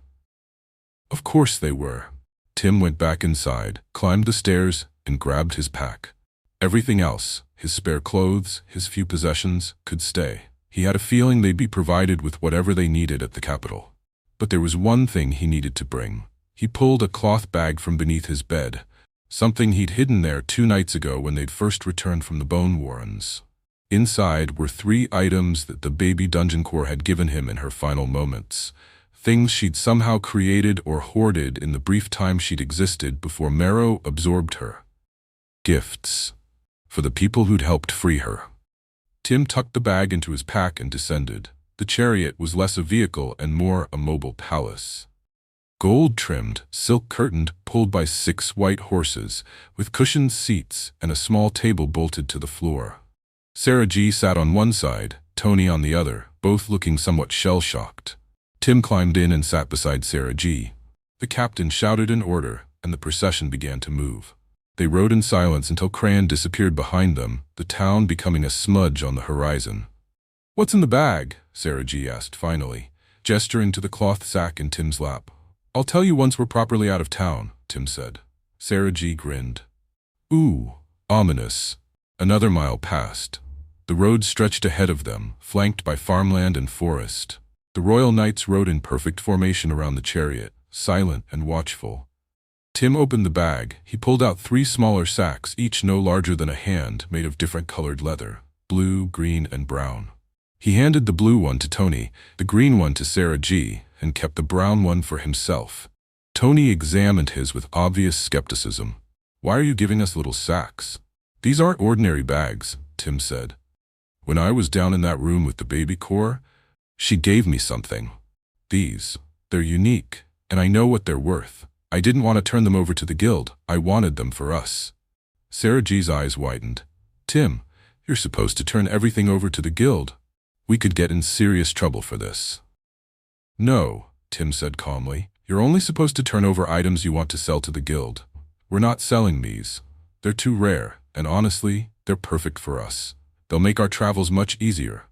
Of course they were. Tim went back inside, climbed the stairs, and grabbed his pack. Everything else, his spare clothes, his few possessions, could stay. He had a feeling they'd be provided with whatever they needed at the capital. But there was one thing he needed to bring. He pulled a cloth bag from beneath his bed, something he'd hidden there 2 nights ago when they'd first returned from the Bone Warrens. Inside were 3 items that the baby dungeon core had given him in her final moments, things she'd somehow created or hoarded in the brief time she'd existed before Marrow absorbed her. Gifts. For the people who'd helped free her. Tim tucked the bag into his pack and descended. The chariot was less a vehicle and more a mobile palace. Gold-trimmed, silk-curtained, pulled by 6 white horses, with cushioned seats and a small table bolted to the floor. Sarah G. sat on one side, Tony on the other, both looking somewhat shell-shocked. Tim climbed in and sat beside Sarah G. The captain shouted an order, and the procession began to move. They rode in silence until Crayon disappeared behind them, the town becoming a smudge on the horizon. "What's in the bag?" Sarah G. asked finally, gesturing to the cloth sack in Tim's lap. "I'll tell you once we're properly out of town," Tim said. Sarah G. grinned. "Ooh, ominous." Another mile passed. The road stretched ahead of them, flanked by farmland and forest. The royal knights rode in perfect formation around the chariot, silent and watchful. Tim opened the bag. He pulled out 3 smaller sacks, each no larger than a hand, made of different colored leather, blue, green, and brown. He handed the blue one to Tony, the green one to Sarah G., and kept the brown one for himself. Tony examined his with obvious skepticism. "Why are you giving us little sacks?" "These aren't ordinary bags," Tim said. "When I was down in that room with the baby Core, she gave me something. They're unique, and I know what they're worth. I didn't want to turn them over to the guild. I wanted them for us." Sarah G's eyes widened. "Tim, you're supposed to turn everything over to the guild. We could get in serious trouble for this." "No," Tim said calmly. "You're only supposed to turn over items you want to sell to the guild. We're not selling these. They're too rare, and honestly, they're perfect for us. They'll make our travels much easier."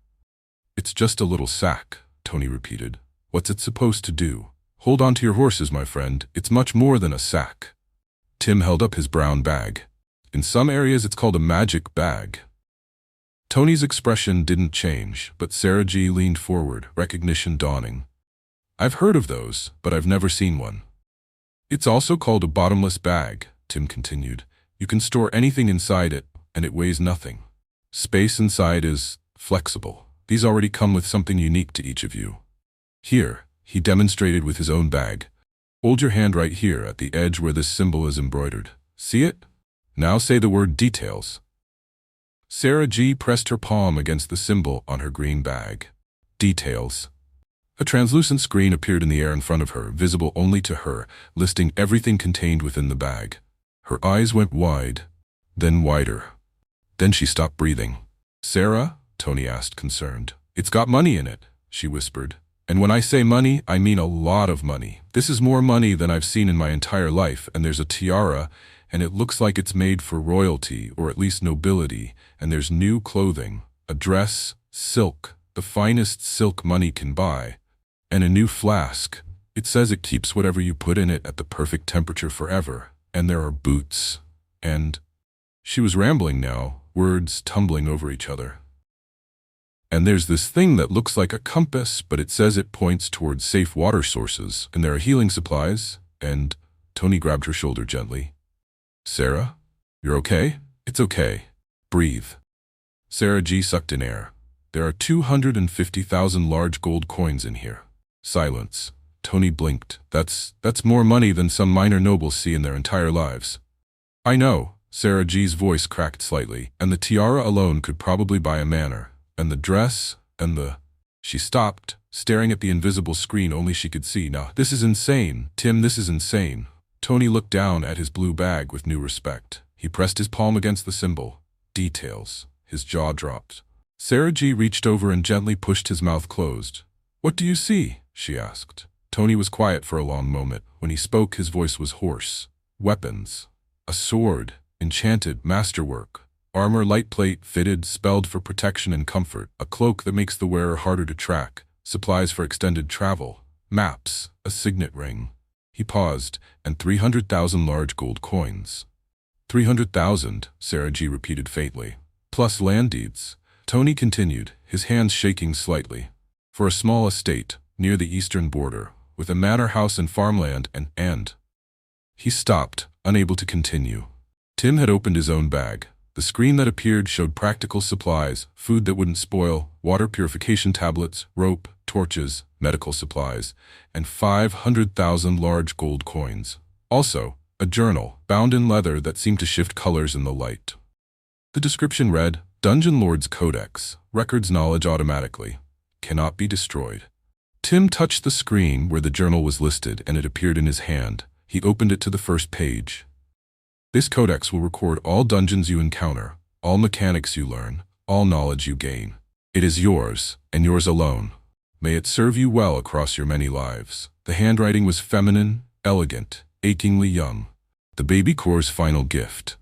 "It's just a little sack," Tony repeated. "What's it supposed to do?" "Hold on to your horses, my friend. It's much more than a sack." Tim held up his brown bag. "In some areas it's called a magic bag." Tony's expression didn't change, but Sarah G. leaned forward, recognition dawning. "I've heard of those, but I've never seen one." "It's also called a bottomless bag," Tim continued. "You can store anything inside it, and it weighs nothing. Space inside is flexible. These already come with something unique to each of you. Here," he demonstrated with his own bag. "Hold your hand right here at the edge where this symbol is embroidered. See it? Now say the word details." Sarah G. pressed her palm against the symbol on her green bag. "Details." A translucent screen appeared in the air in front of her, visible only to her, listing everything contained within the bag. Her eyes went wide, then wider. Then she stopped breathing. "Sarah?" Tony asked, concerned. "It's got money in it," she whispered. "And when I say money, I mean a lot of money. This is more money than I've seen in my entire life, and there's a tiara, and it looks like it's made for royalty, or at least nobility, and there's new clothing, a dress, silk, the finest silk money can buy, and a new flask. It says it keeps whatever you put in it at the perfect temperature forever, and there are boots, and—" She was rambling now, words tumbling over each other. "And there's this thing that looks like a compass, but it says it points towards safe water sources, and there are healing supplies, and—" Tony grabbed her shoulder gently. "Sarah? You're okay?" "It's okay. Breathe." Sarah G. sucked in air. "There are 250,000 large gold coins in here." Silence. Tony blinked. That's more money than some minor nobles see in their entire lives." "I know." Sarah G's voice cracked slightly. "And the tiara alone could probably buy a manor. And the dress, and the—" She stopped, staring at the invisible screen only she could see. "Now, this is insane. Tim, this is insane." Tony looked down at his blue bag with new respect. He pressed his palm against the symbol. Details. His jaw dropped. Sarah G. reached over and gently pushed his mouth closed. "What do you see?" she asked. Tony was quiet for a long moment. When he spoke, his voice was hoarse. "Weapons. A sword. Enchanted. Masterwork. Armor, light plate, fitted, spelled for protection and comfort. A cloak that makes the wearer harder to track. Supplies for extended travel. Maps. A signet ring." He paused, "and 300,000 large gold coins." 300,000, Sarah G. repeated faintly. "Plus land deeds." Tony continued, his hands shaking slightly. "For a small estate, near the eastern border, with a manor house and farmland and—" He stopped, unable to continue. Tim had opened his own bag. The screen that appeared showed practical supplies, food that wouldn't spoil, water purification tablets, rope, torches, medical supplies, and 500,000 large gold coins. Also, a journal, bound in leather that seemed to shift colors in the light. The description read, "Dungeon Lord's Codex, records knowledge automatically. Cannot be destroyed." Tim touched the screen where the journal was listed and it appeared in his hand. He opened it to the first page. This codex will record all dungeons you encounter, all mechanics you learn, all knowledge you gain. It is yours, and yours alone. May it serve you well across your many lives. The handwriting was feminine, elegant, achingly young. The baby core's final gift.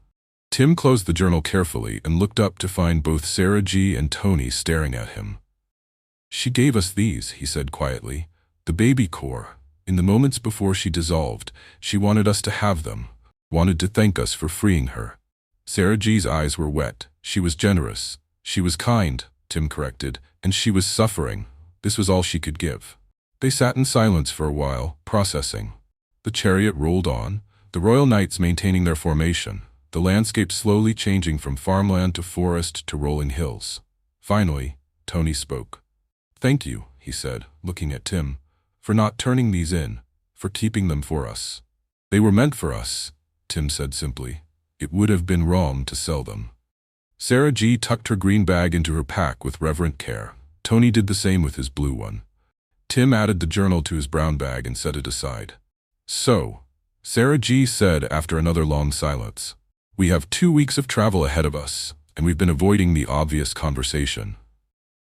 Tim closed the journal carefully and looked up to find both Sarah G. and Tony staring at him. She gave us these, he said quietly. The baby core. In the moments before she dissolved, she wanted us to have them, wanted to thank us for freeing her. Sarah G.'s eyes were wet. She was generous. She was kind, Tim corrected, and she was suffering. This was all she could give. They sat in silence for a while, processing. The chariot rolled on, the royal knights maintaining their formation, the landscape slowly changing from farmland to forest to rolling hills. Finally, Tony spoke. Thank you, he said, looking at Tim, for not turning these in, for keeping them for us. They were meant for us, Tim said simply. It would have been wrong to sell them. Sarah G. tucked her green bag into her pack with reverent care. Tony did the same with his blue one. Tim added the journal to his brown bag and set it aside. So, Sarah G. said after another long silence, we have 2 weeks of travel ahead of us, and we've been avoiding the obvious conversation.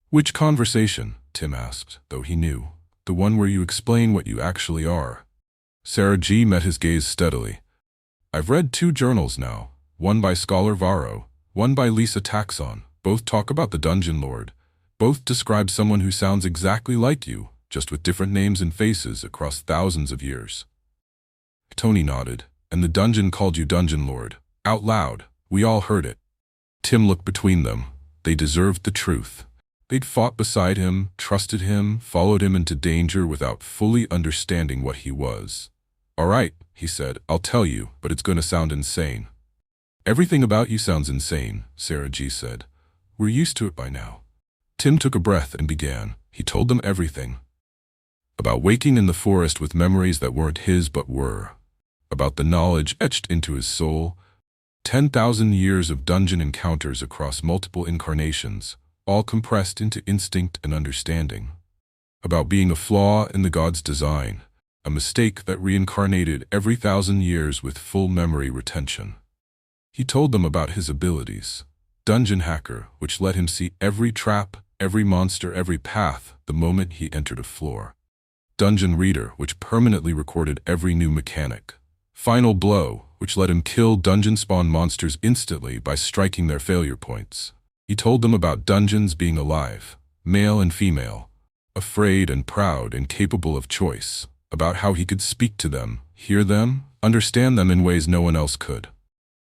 Which conversation? Tim asked, though he knew. The one where you explain what you actually are. Sarah G. met his gaze steadily. I've read 2 journals now, one by Scholar Varro, one by Lisa Taxon. Both talk about the Dungeon Lord. Both describe someone who sounds exactly like you, just with different names and faces across thousands of years. Tony nodded, and the dungeon called you Dungeon Lord. Out loud. We all heard it. Tim looked between them. They deserved the truth. They'd fought beside him, trusted him, followed him into danger without fully understanding what he was. All right, he said, I'll tell you, but it's going to sound insane. Everything about you sounds insane, Sarah G. said. We're used to it by now. Tim took a breath and began. He told them everything. About waking in the forest with memories that weren't his but were. About the knowledge etched into his soul. 10,000 years of dungeon encounters across multiple incarnations, all compressed into instinct and understanding. About being a flaw in the god's design, a mistake that reincarnated every 1,000 years with full memory retention. He told them about his abilities. Dungeon Hacker, which let him see every trap, every monster, every path the moment he entered a floor. Dungeon Reader, which permanently recorded every new mechanic. Final Blow, which let him kill dungeon spawn monsters instantly by striking their failure points. He told them about dungeons being alive, male and female, afraid and proud and capable of choice, about how he could speak to them, hear them, understand them in ways no one else could.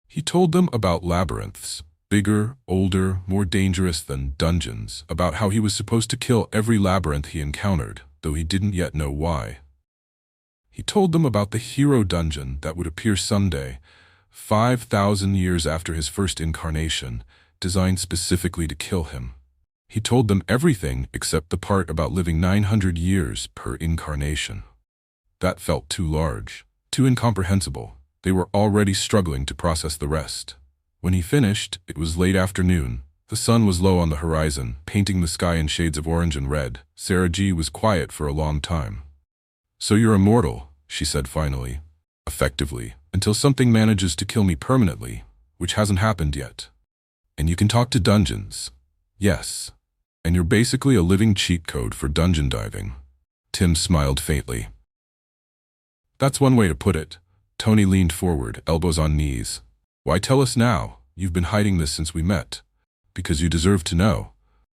He told them about labyrinths, bigger, older, more dangerous than dungeons, about how he was supposed to kill every labyrinth he encountered, though he didn't yet know why. He told them about the hero dungeon that would appear someday, 5,000 years after his first incarnation, designed specifically to kill him. He told them everything except the part about living 900 years per incarnation. That felt too large, too incomprehensible. They were already struggling to process the rest. When he finished, it was late afternoon. The sun was low on the horizon, painting the sky in shades of orange and red. Sarah G. was quiet for a long time. So you're immortal, she said finally, effectively, until something manages to kill me permanently, which hasn't happened yet. And you can talk to dungeons. Yes. And you're basically a living cheat code for dungeon diving. Tim smiled faintly. That's one way to put it. Tony leaned forward, elbows on knees. Why tell us now? You've been hiding this since we met. Because you deserve to know.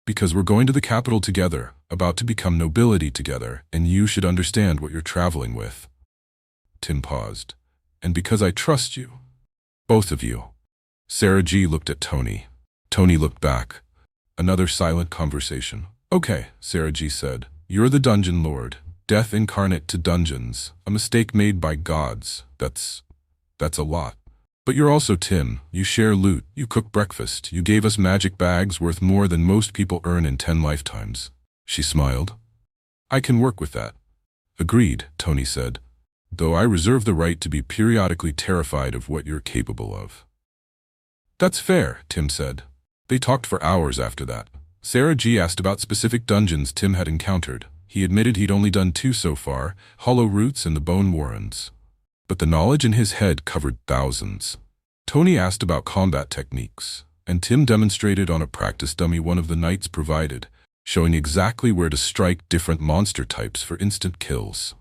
Because we're going to the capital together, about to become nobility together, and you should understand what you're traveling with. Tim paused. And because I trust you. Both of you. Sarah G. looked at Tony. Tony looked back. Another silent conversation. Okay, Sarah G. said. You're the Dungeon Lord. Death incarnate to dungeons. A mistake made by gods. That's a lot. But you're also Tim. You share loot. You cook breakfast. You gave us magic bags worth more than most people earn in 10 lifetimes. She smiled. I can work with that. Agreed, Tony said. Though I reserve the right to be periodically terrified of what you're capable of. That's fair, Tim said. They talked for hours after that. Sarah G. asked about specific dungeons Tim had encountered. He admitted he'd only done 2 so far, Hollow Roots and the Bone Warrens. But the knowledge in his head covered thousands. Tony asked about combat techniques, and Tim demonstrated on a practice dummy one of the knights provided, showing exactly where to strike different monster types for instant kills.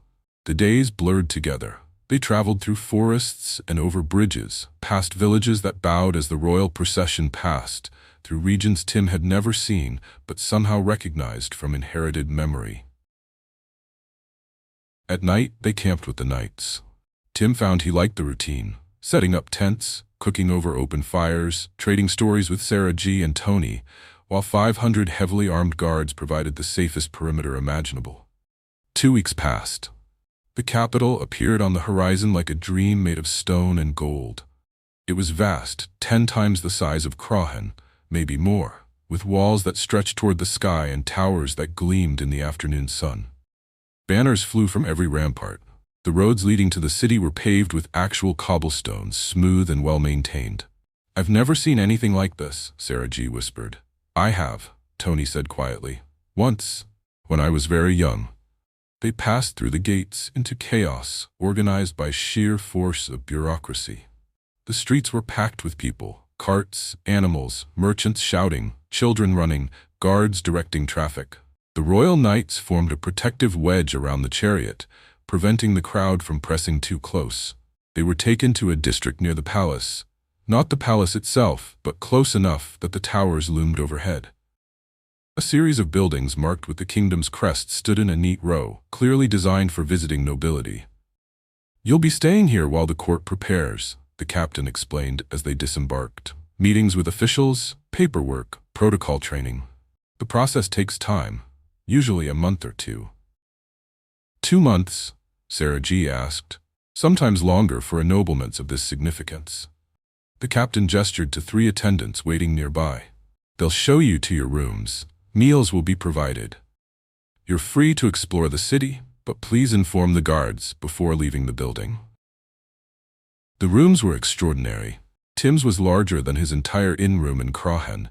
The days blurred together. They traveled through forests and over bridges, past villages that bowed as the royal procession passed, through regions Tim had never seen but somehow recognized from inherited memory. At night, they camped with the knights. Tim found he liked the routine, setting up tents, cooking over open fires, trading stories with Sarah G and Tony, while 500 heavily armed guards provided the safest perimeter imaginable. 2 weeks passed. The capital appeared on the horizon like a dream made of stone and gold. It was vast, 10 times the size of Crawhen, maybe more, with walls that stretched toward the sky and towers that gleamed in the afternoon sun. Banners flew from every rampart. The roads leading to the city were paved with actual cobblestones, smooth and well-maintained. "I've never seen anything like this," Sarah G whispered. "I have," Tony said quietly. "Once, when I was very young." They passed through the gates into chaos, organized by sheer force of bureaucracy. The streets were packed with people, carts, animals, merchants shouting, children running, guards directing traffic. The royal knights formed a protective wedge around the chariot, preventing the crowd from pressing too close. They were taken to a district near the palace. Not the palace itself, but close enough that the towers loomed overhead. A series of buildings marked with the kingdom's crest stood in a neat row, clearly designed for visiting nobility. "You'll be staying here while the court prepares," the captain explained as they disembarked. "Meetings with officials, paperwork, protocol training. The process takes time, usually a month or 2. 2 months, Sarah G asked, sometimes longer for ennoblements of this significance. The captain gestured to 3 attendants waiting nearby. "They'll show you to your rooms. Meals will be provided. You're free to explore the city, but please inform the guards before leaving the building." The rooms were extraordinary. Tim's was larger than his entire inn-room in Crawhen,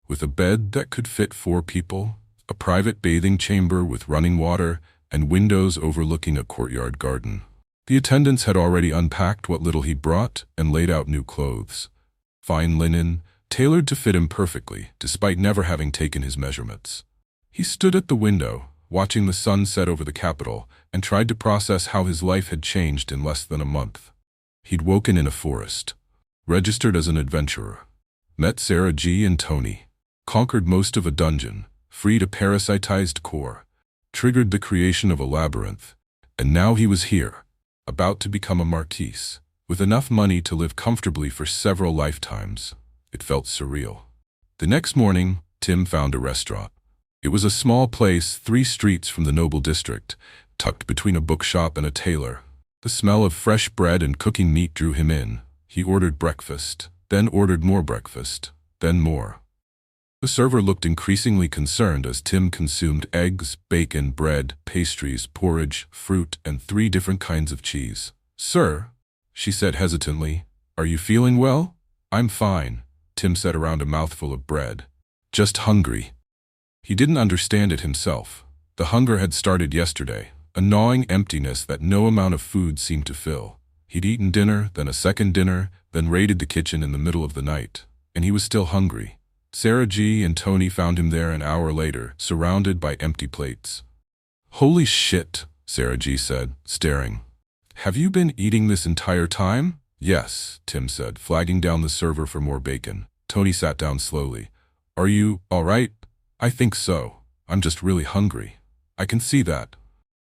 with a bed that could fit 4 people, a private bathing chamber with running water, and windows overlooking a courtyard garden. The attendants had already unpacked what little he brought and laid out new clothes. Fine linen, tailored to fit him perfectly, despite never having taken his measurements. He stood at the window, watching the sun set over the capital, and tried to process how his life had changed in less than a month. He'd woken in a forest, registered as an adventurer, met Sarah G and Tony, conquered most of a dungeon, freed a parasitized core, triggered the creation of a labyrinth, and now he was here, about to become a marquise, with enough money to live comfortably for several lifetimes. It felt surreal. The next morning, Tim found a restaurant. It was a small place 3 streets from the noble district, tucked between a bookshop and a tailor. The smell of fresh bread and cooking meat drew him in. He ordered breakfast, then ordered more breakfast, then more. The server looked increasingly concerned as Tim consumed eggs, bacon, bread, pastries, porridge, fruit, and 3 different kinds of cheese. "Sir," she said hesitantly, "are you feeling well?" "I'm fine," Tim said around a mouthful of bread. "Just hungry." He didn't understand it himself. The hunger had started yesterday, a gnawing emptiness that no amount of food seemed to fill. He'd eaten dinner, then a second dinner, then raided the kitchen in the middle of the night, and he was still hungry. Sarah G and Tony found him there an hour later, surrounded by empty plates. "Holy shit," Sarah G said, staring. "Have you been eating this entire time?" "Yes," Tim said, flagging down the server for more bacon. Tony sat down slowly. "Are you all right?" "I think so. I'm just really hungry." "I can see that."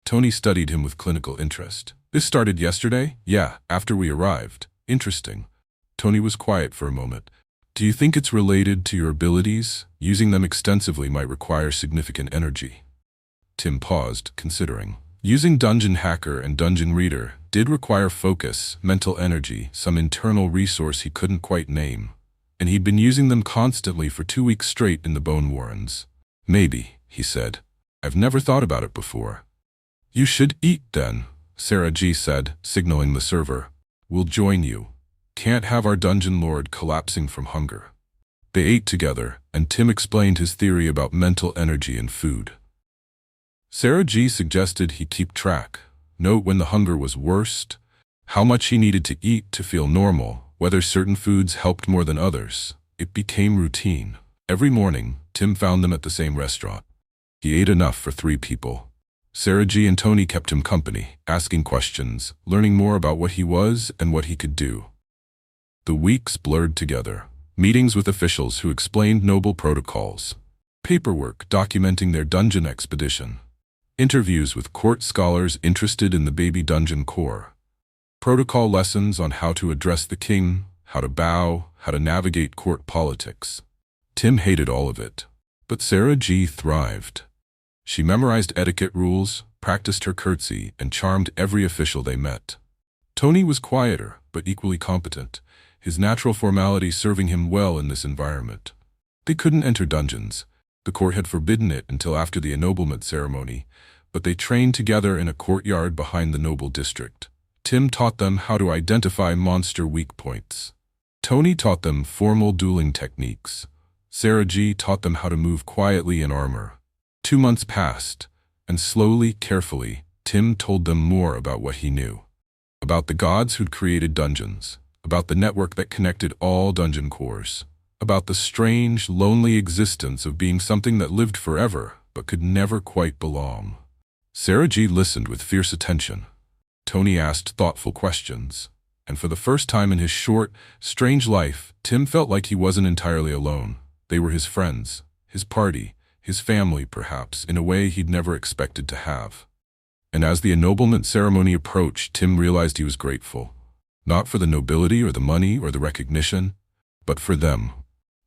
Tony studied him with clinical interest. "This started yesterday?" "Yeah, after we arrived." "Interesting." Tony was quiet for a moment. "Do you think it's related to your abilities? Using them extensively might require significant energy." Tim paused, considering. Using Dungeon Hacker and Dungeon Reader did require focus, mental energy, some internal resource he couldn't quite name. And he'd been using them constantly for 2 weeks straight in the Bone Warrens. "Maybe," he said. "I've never thought about it before." "You should eat then," Sarah G said, signaling the server. "We'll join you. Can't have our dungeon lord collapsing from hunger." They ate together, and Tim explained his theory about mental energy and food. Sarah G suggested he keep track, note when the hunger was worst, how much he needed to eat to feel normal, whether certain foods helped more than others. It became routine. Every morning, Tim found them at the same restaurant. He ate enough for 3 people. Sarah G and Tony kept him company, asking questions, learning more about what he was and what he could do. The weeks blurred together. Meetings with officials who explained noble protocols. Paperwork documenting their dungeon expedition. Interviews with court scholars interested in the baby dungeon core. Protocol lessons on how to address the king, how to bow, how to navigate court politics. Tim hated all of it, but Sarah G thrived. She memorized etiquette rules, practiced her curtsy, and charmed every official they met. Tony was quieter, but equally competent, his natural formality serving him well in this environment. They couldn't enter dungeons. The court had forbidden it until after the ennoblement ceremony, but they trained together in a courtyard behind the noble district. Tim taught them how to identify monster weak points. Tony taught them formal dueling techniques. Sarah G taught them how to move quietly in armor. 2 months passed, and slowly, carefully, Tim told them more about what he knew. About the gods who'd created dungeons, about the network that connected all dungeon cores, about the strange, lonely existence of being something that lived forever but could never quite belong. Sarah G listened with fierce attention. Tony asked thoughtful questions, and for the first time in his short, strange life, Tim felt like he wasn't entirely alone. They were his friends, his party, his family perhaps, in a way he'd never expected to have. And as the ennoblement ceremony approached, Tim realized he was grateful. Not for the nobility or the money or the recognition, but for them.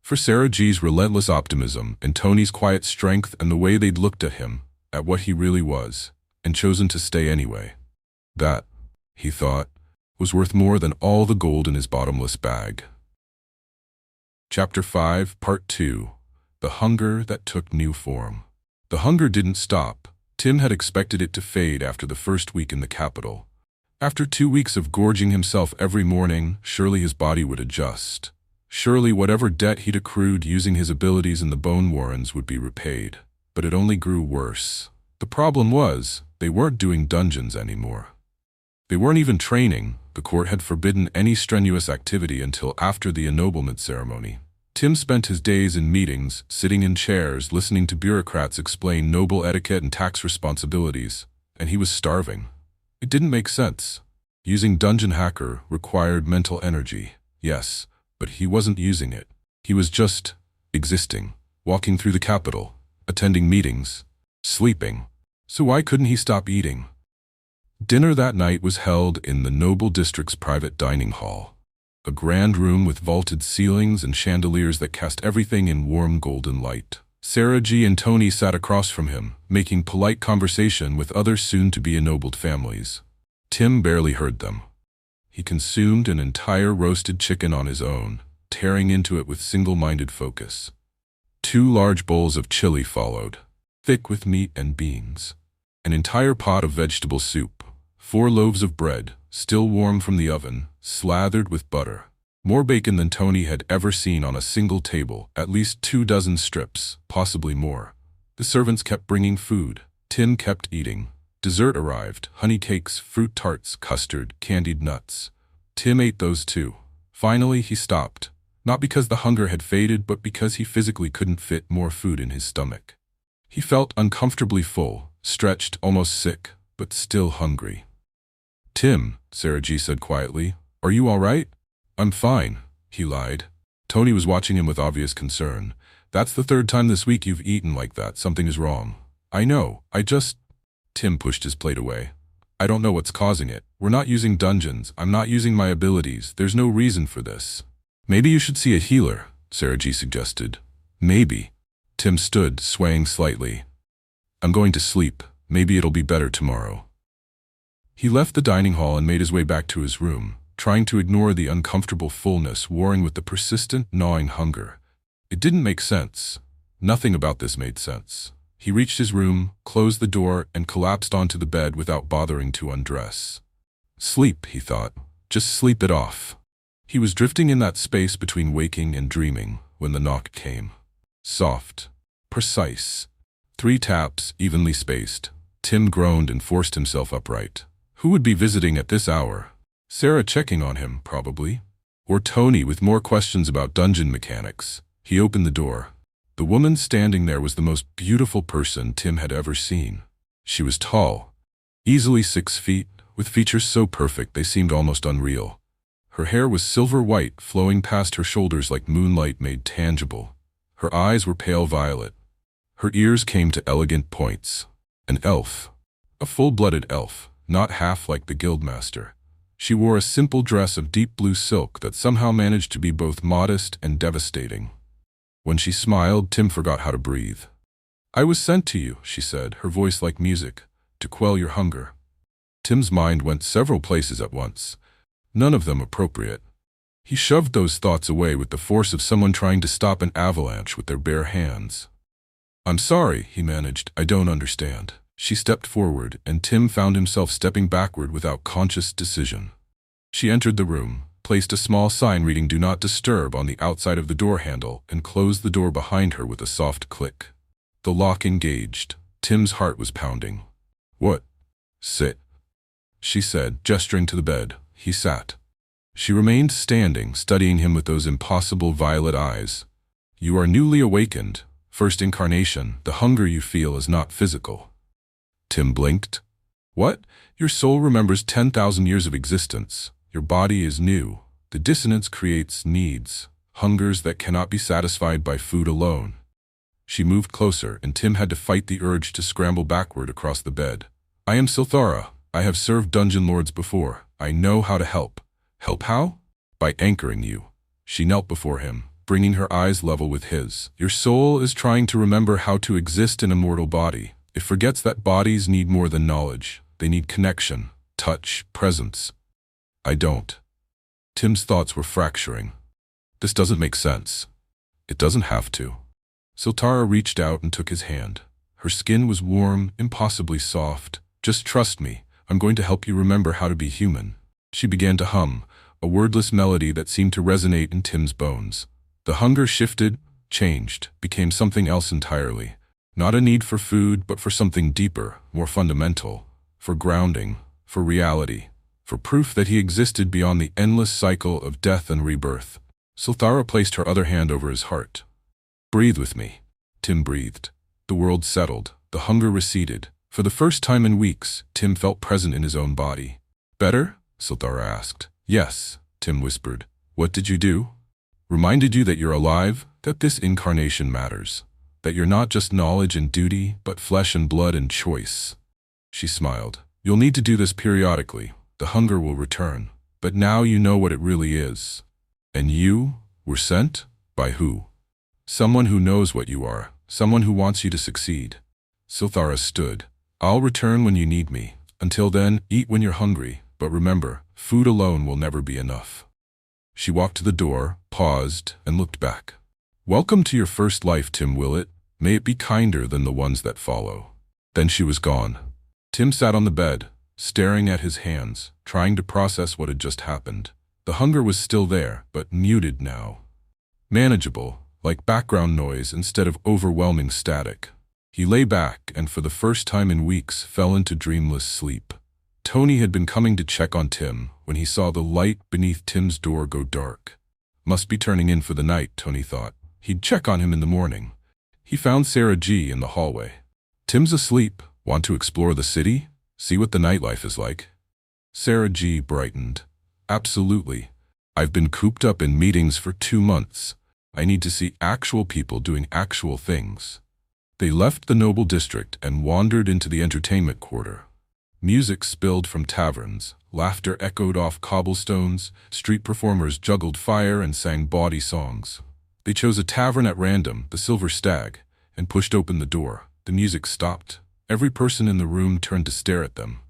For Sarah G's relentless optimism and Tony's quiet strength and the way they'd looked at him, at what he really was, and chosen to stay anyway. That, he thought, was worth more than all the gold in his bottomless bag. Chapter 5, Part 2. The Hunger That Took New Form. The hunger didn't stop. Tim had expected it to fade after the first week in the capital. After 2 weeks of gorging himself every morning, surely his body would adjust. Surely whatever debt he'd accrued using his abilities in the Bone Warrens would be repaid. But it only grew worse. The problem was, they weren't doing dungeons anymore. They weren't even training. The court had forbidden any strenuous activity until after the ennoblement ceremony. Tim spent his days in meetings, sitting in chairs, listening to bureaucrats explain noble etiquette and tax responsibilities, and he was starving. It didn't make sense. Using Dungeon Hacker required mental energy, yes, but he wasn't using it. He was just existing, walking through the capital, attending meetings, sleeping. So why couldn't he stop eating? Dinner that night was held in the noble district's private dining hall. A grand room with vaulted ceilings and chandeliers that cast everything in warm golden light. Sarah G and Tony sat across from him, making polite conversation with other soon-to-be ennobled families. Tim barely heard them. He consumed an entire roasted chicken on his own, tearing into it with single-minded focus. 2 large bowls of chili followed, thick with meat and beans. An entire pot of vegetable soup. 4 loaves of bread, still warm from the oven, slathered with butter. More bacon than Tony had ever seen on a single table, at least 2 dozen strips, possibly more. The servants kept bringing food. Tim kept eating. Dessert arrived, honey cakes, fruit tarts, custard, candied nuts. Tim ate those too. Finally, he stopped. Not because the hunger had faded, but because he physically couldn't fit more food in his stomach. He felt uncomfortably full, stretched, almost sick, but still hungry. "Tim," Sarah G said quietly, "are you all right?" "I'm fine," he lied. Tony was watching him with obvious concern. "That's the 3rd time this week you've eaten like that. Something is wrong." "I know, Tim pushed his plate away. "I don't know what's causing it. We're not using dungeons. I'm not using my abilities. There's no reason for this." "Maybe you should see a healer," Sarah G suggested. "Maybe." Tim stood, swaying slightly. "I'm going to sleep. Maybe it'll be better tomorrow." He left the dining hall and made his way back to his room, trying to ignore the uncomfortable fullness warring with the persistent, gnawing hunger. It didn't make sense. Nothing about this made sense. He reached his room, closed the door, and collapsed onto the bed without bothering to undress. Sleep, he thought. Just sleep it off. He was drifting in that space between waking and dreaming when the knock came. Soft. Precise. 3 taps, evenly spaced. Tim groaned and forced himself upright. Who would be visiting at this hour? Sarah checking on him, probably. Or Tony with more questions about dungeon mechanics. He opened the door. The woman standing there was the most beautiful person Tim had ever seen. She was tall, easily 6 feet, with features so perfect they seemed almost unreal. Her hair was silver white, flowing past her shoulders like moonlight made tangible. Her eyes were pale violet. Her ears came to elegant points. An elf. A full-blooded elf, not half like the guildmaster. She wore a simple dress of deep blue silk that somehow managed to be both modest and devastating. When she smiled, Tim forgot how to breathe. "I was sent to you," she said, her voice like music, "to quell your hunger." Tim's mind went several places at once, none of them appropriate. He shoved those thoughts away with the force of someone trying to stop an avalanche with their bare hands. "I'm sorry," he managed. "I don't understand." She stepped forward, and Tim found himself stepping backward without conscious decision. She entered the room, placed a small sign reading "Do Not Disturb" on the outside of the door handle, and closed the door behind her with a soft click. The lock engaged. Tim's heart was pounding. "What?" "Sit," she said, gesturing to the bed. He sat. She remained standing, studying him with those impossible violet eyes. "You are newly awakened. First incarnation. The hunger you feel is not physical." Tim blinked. "What? Your soul remembers 10,000 years of existence. Your body is new. The dissonance creates needs, hungers that cannot be satisfied by food alone." She moved closer, and Tim had to fight the urge to scramble backward across the bed. "I am Silthara. I have served dungeon lords before. I know how to help." "Help how?" "By anchoring you." She knelt before him, bringing her eyes level with his. "Your soul is trying to remember how to exist in a mortal body. It forgets that bodies need more than knowledge. They need connection, touch, presence. I don't." Tim's thoughts were fracturing. "This doesn't make sense." "It doesn't have to." Siltara reached out and took his hand. Her skin was warm, impossibly soft. "Just trust me. I'm going to help you remember how to be human." She began to hum, a wordless melody that seemed to resonate in Tim's bones. The hunger shifted, changed, became something else entirely. Not a need for food, but for something deeper, more fundamental. For grounding, for reality, for proof that he existed beyond the endless cycle of death and rebirth. Silthara placed her other hand over his heart. "Breathe with me." Tim breathed. The world settled. The hunger receded. For the first time in weeks, Tim felt present in his own body. "Better?" Silthara asked. "Yes," Tim whispered. "What did you do?" "Reminded you that you're alive, that this incarnation matters. That you're not just knowledge and duty, but flesh and blood and choice." She smiled. "You'll need to do this periodically. The hunger will return. But now you know what it really is. And you were sent? By who?" "Someone who knows what you are. Someone who wants you to succeed." Silthara stood. "I'll return when you need me. Until then, eat when you're hungry. But remember, food alone will never be enough." She walked to the door, paused, and looked back. "Welcome to your first life, Tim Willett. May it be kinder than the ones that follow." Then she was gone. Tim sat on the bed, staring at his hands, trying to process what had just happened. The hunger was still there, but muted now. Manageable, like background noise instead of overwhelming static. He lay back and for the first time in weeks fell into dreamless sleep. Tony had been coming to check on Tim when he saw the light beneath Tim's door go dark. Must be turning in for the night, Tony thought. He'd check on him in the morning. He found Sarah G in the hallway. "Tim's asleep. Want to explore the city? See what the nightlife is like?" Sarah G brightened. "Absolutely. I've been cooped up in meetings for 2 months. I need to see actual people doing actual things." They left the noble district and wandered into the entertainment quarter. Music spilled from taverns, laughter echoed off cobblestones, street performers juggled fire and sang bawdy songs. They chose a tavern at random, the Silver Stag, and pushed open the door. The music stopped. Every person in the room turned to stare at them.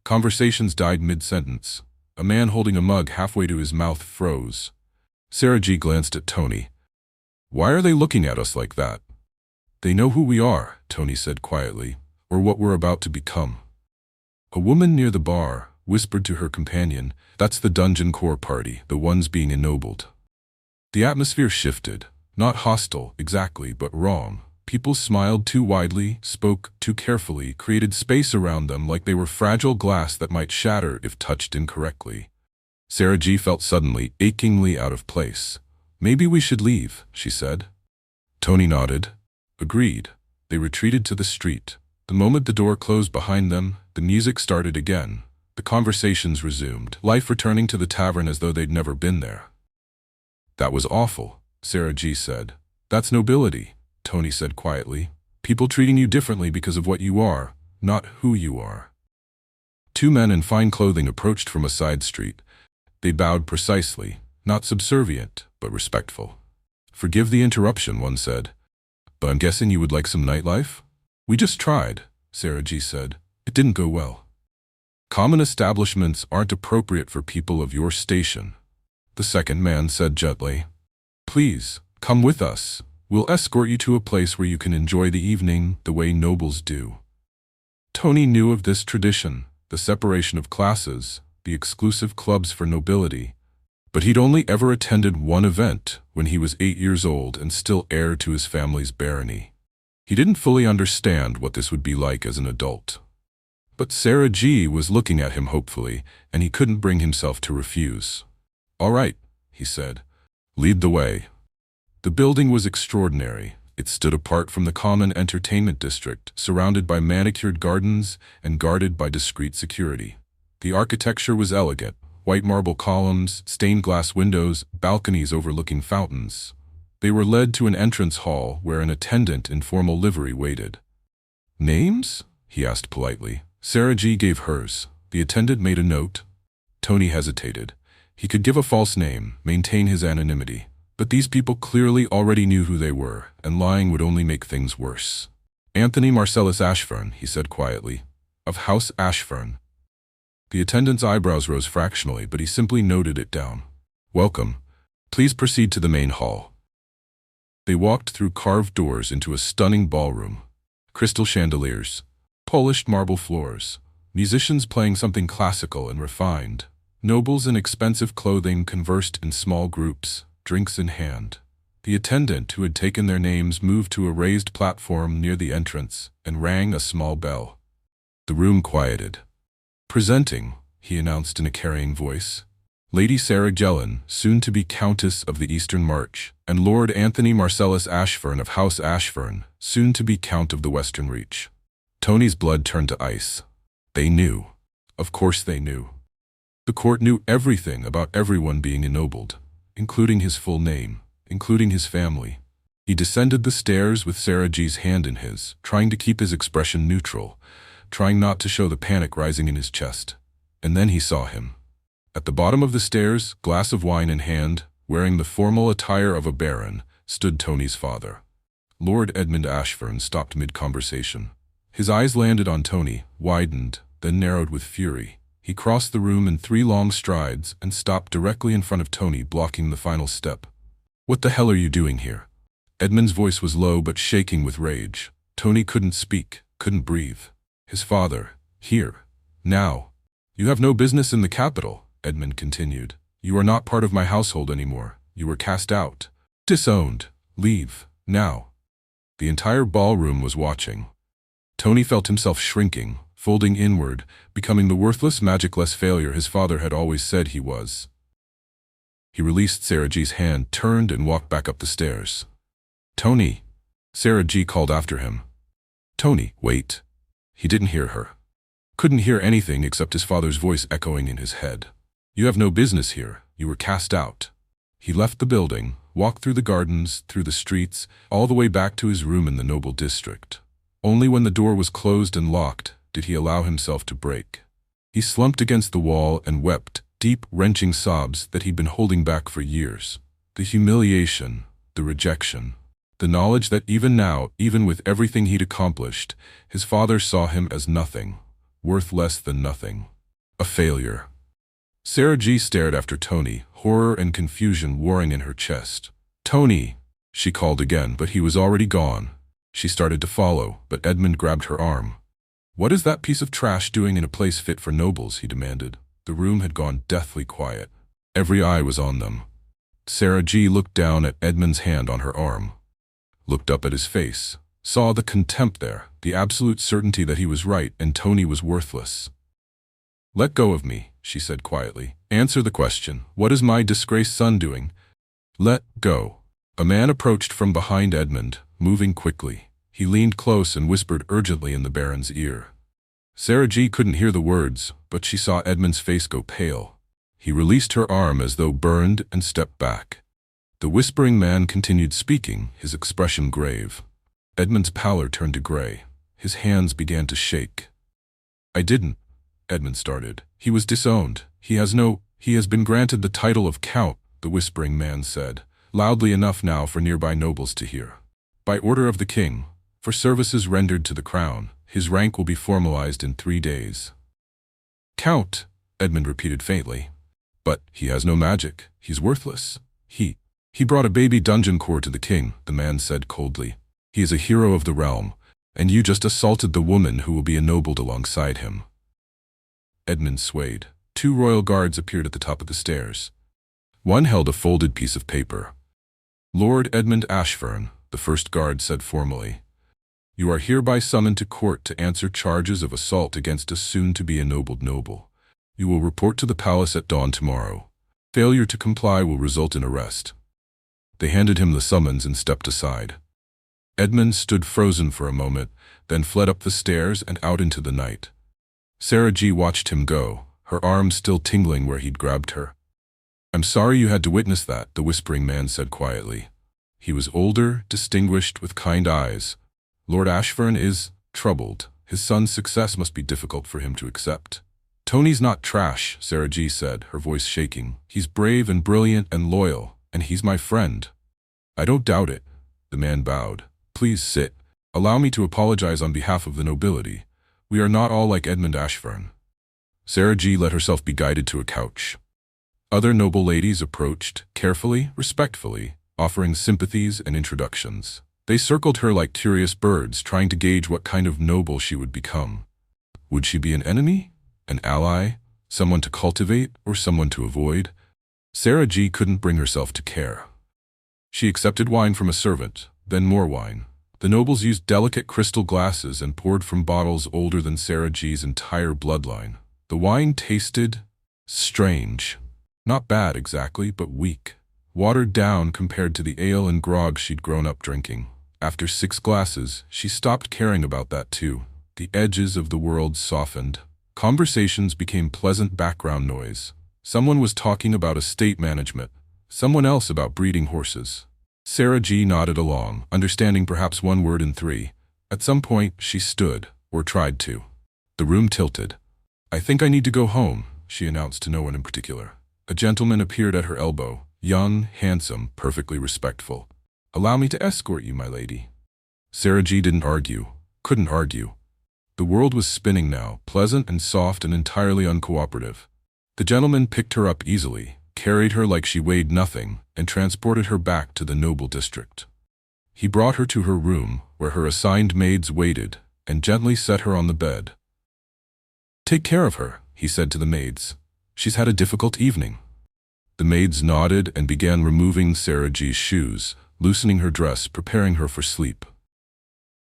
Conversations died mid-sentence. A man holding a mug halfway to his mouth froze. Sarah G glanced at Tony. "Why are they looking at us like that?" "They know who we are," Tony said quietly, "or what we're about to become." A woman near the bar whispered to her companion, "That's the Dungeon Core party, the ones being ennobled." The atmosphere shifted. Not hostile, exactly, but wrong. People smiled too widely, spoke too carefully, created space around them like they were fragile glass that might shatter if touched incorrectly. Sarah G felt suddenly, achingly out of place. "Maybe we should leave," she said. Tony nodded. Agreed. They retreated to the street. The moment the door closed behind them, the music started again. The conversations resumed, life returning to the tavern as though they'd never been there. "That was awful," Sarah G said. "That's nobility," Tony said quietly. "People treating you differently because of what you are, not who you are." Two men in fine clothing approached from a side street. They bowed precisely, not subservient, but respectful. "Forgive the interruption," one said, "but I'm guessing you would like some nightlife?" "We just tried," Sarah G said. "It didn't go well." "Common establishments aren't appropriate for people of your station," the second man said gently. "Please, come with us. We'll escort you to a place where you can enjoy the evening the way nobles do." Tony knew of this tradition, the separation of classes, the exclusive clubs for nobility, but he'd only ever attended one event when he was 8 years old and still heir to his family's barony. He didn't fully understand what this would be like as an adult. But Sarah G was looking at him hopefully, and he couldn't bring himself to refuse. "All right," he said. "Lead the way." The building was extraordinary. It stood apart from the common entertainment district, surrounded by manicured gardens and guarded by discreet security. The architecture was elegant: white marble columns, stained glass windows, balconies overlooking fountains. They were led to an entrance hall where an attendant in formal livery waited. "Names?" he asked politely. Sarah G gave hers. The attendant made a note. Tony hesitated. He could give a false name, maintain his anonymity. But these people clearly already knew who they were, and lying would only make things worse. "Anthony Marcellus Ashfern," he said quietly. "Of House Ashfern." The attendant's eyebrows rose fractionally, but he simply noted it down. "Welcome. Please proceed to the main hall." They walked through carved doors into a stunning ballroom. Crystal chandeliers, polished marble floors, musicians playing something classical and refined. Nobles in expensive clothing conversed in small groups, drinks in hand. The attendant who had taken their names moved to a raised platform near the entrance and rang a small bell. The room quieted. "Presenting," he announced in a carrying voice, "Lady Sarah Gellin, soon to be Countess of the Eastern March, and Lord Anthony Marcellus Ashfern of House Ashfern, soon to be Count of the Western Reach." Tony's blood turned to ice. They knew. Of course they knew. The court knew everything about everyone being ennobled, including his full name, including his family. He descended the stairs with Sarah G's hand in his, trying to keep his expression neutral, trying not to show the panic rising in his chest. And then he saw him. At the bottom of the stairs, glass of wine in hand, wearing the formal attire of a baron, stood Tony's father. Lord Edmund Ashfern stopped mid-conversation. His eyes landed on Tony, widened, then narrowed with fury. He crossed the room in 3 long strides and stopped directly in front of Tony, blocking the final step. "What the hell are you doing here?" Edmund's voice was low but shaking with rage. Tony couldn't speak, couldn't breathe. His father, here, now. "You have no business in the capital," Edmund continued. "You are not part of my household anymore. You were cast out. Disowned. Leave, now." The entire ballroom was watching. Tony felt himself shrinking, folding inward, becoming the worthless, magicless failure his father had always said he was. He released Sarah G's hand, turned, and walked back up the stairs. "Tony!" Sarah G called after him. "Tony, wait." He didn't hear her. Couldn't hear anything except his father's voice echoing in his head. "You have no business here. You were cast out." He left the building, walked through the gardens, through the streets, all the way back to his room in the noble district. Only when the door was closed and locked did he allow himself to break. He slumped against the wall and wept, deep, wrenching sobs that he'd been holding back for years. The humiliation, the rejection, the knowledge that even now, even with everything he'd accomplished, his father saw him as nothing, worth less than nothing. A failure. Sarah G stared after Tony, horror and confusion warring in her chest. "Tony!" she called again, but he was already gone. She started to follow, but Edmund grabbed her arm. "What is that piece of trash doing in a place fit for nobles?" he demanded. The room had gone deathly quiet. Every eye was on them. Sarah G looked down at Edmund's hand on her arm, looked up at his face. saw the contempt there, the absolute certainty that he was right and Tony was worthless. "Let go of me," she said quietly. "Answer the question. What is my disgraced son doing?" "Let go." A man approached from behind Edmund, moving quickly. He leaned close and whispered urgently in the Baron's ear. Sarah G. couldn't hear the words, but she saw Edmund's face go pale. He released her arm as though burned and stepped back. The whispering man continued speaking, his expression grave. Edmund's pallor turned to gray. His hands began to shake. "I didn't," Edmund started. "He was disowned. He has been granted the title of Count," the whispering man said, loudly enough now for nearby nobles to hear. "By order of the king, for services rendered to the crown, his rank will be formalized in 3 days." "Count," Edmund repeated faintly. "But he has no magic. He's worthless. He brought a baby dungeon core to the king," the man said coldly. "He is a hero of the realm, and you just assaulted the woman who will be ennobled alongside him." Edmund swayed. 2 royal guards appeared at the top of the stairs. One held a folded piece of paper. "Lord Edmund Ashfern," the first guard said formally, "you are hereby summoned to court to answer charges of assault against a soon-to-be ennobled noble. You will report to the palace at dawn tomorrow. Failure to comply will result in arrest." They handed him the summons and stepped aside. Edmund stood frozen for a moment, then fled up the stairs and out into the night. Sarah G. watched him go, her arms still tingling where he'd grabbed her. "I'm sorry you had to witness that," the whispering man said quietly. He was older, distinguished, with kind eyes. "Lord Ashfern is troubled. His son's success must be difficult for him to accept." "Tony's not trash," Sarah G. said, her voice shaking. "He's brave and brilliant and loyal, and he's my friend." "I don't doubt it." The man bowed. "Please sit. Allow me to apologize on behalf of the nobility. We are not all like Edmund Ashfern." Sarah G. let herself be guided to a couch. Other noble ladies approached, carefully, respectfully, offering sympathies and introductions. They circled her like curious birds, trying to gauge what kind of noble she would become. Would she be an enemy? An ally? Someone to cultivate or someone to avoid? Sarah G. couldn't bring herself to care. She accepted wine from a servant, then more wine. The nobles used delicate crystal glasses and poured from bottles older than Sarah G.'s entire bloodline. The wine tasted strange. Not bad exactly, but weak. Watered down compared to the ale and grog she'd grown up drinking. After 6 glasses, she stopped caring about that too. The edges of the world softened. Conversations became pleasant background noise. Someone was talking about estate management, someone else about breeding horses. Sarah G. nodded along, understanding perhaps 1 word in 3. At some point, she stood, or tried to. The room tilted. "I think I need to go home," she announced to no one in particular. A gentleman appeared at her elbow, young, handsome, perfectly respectful. "Allow me to escort you, my lady." Sarah G. didn't argue, couldn't argue. The world was spinning now, pleasant and soft and entirely uncooperative. The gentleman picked her up easily, carried her like she weighed nothing, and transported her back to the noble district. He brought her to her room, where her assigned maids waited, and gently set her on the bed. "Take care of her," he said to the maids. "She's had a difficult evening." The maids nodded and began removing Sarah G.'s shoes, loosening her dress, preparing her for sleep.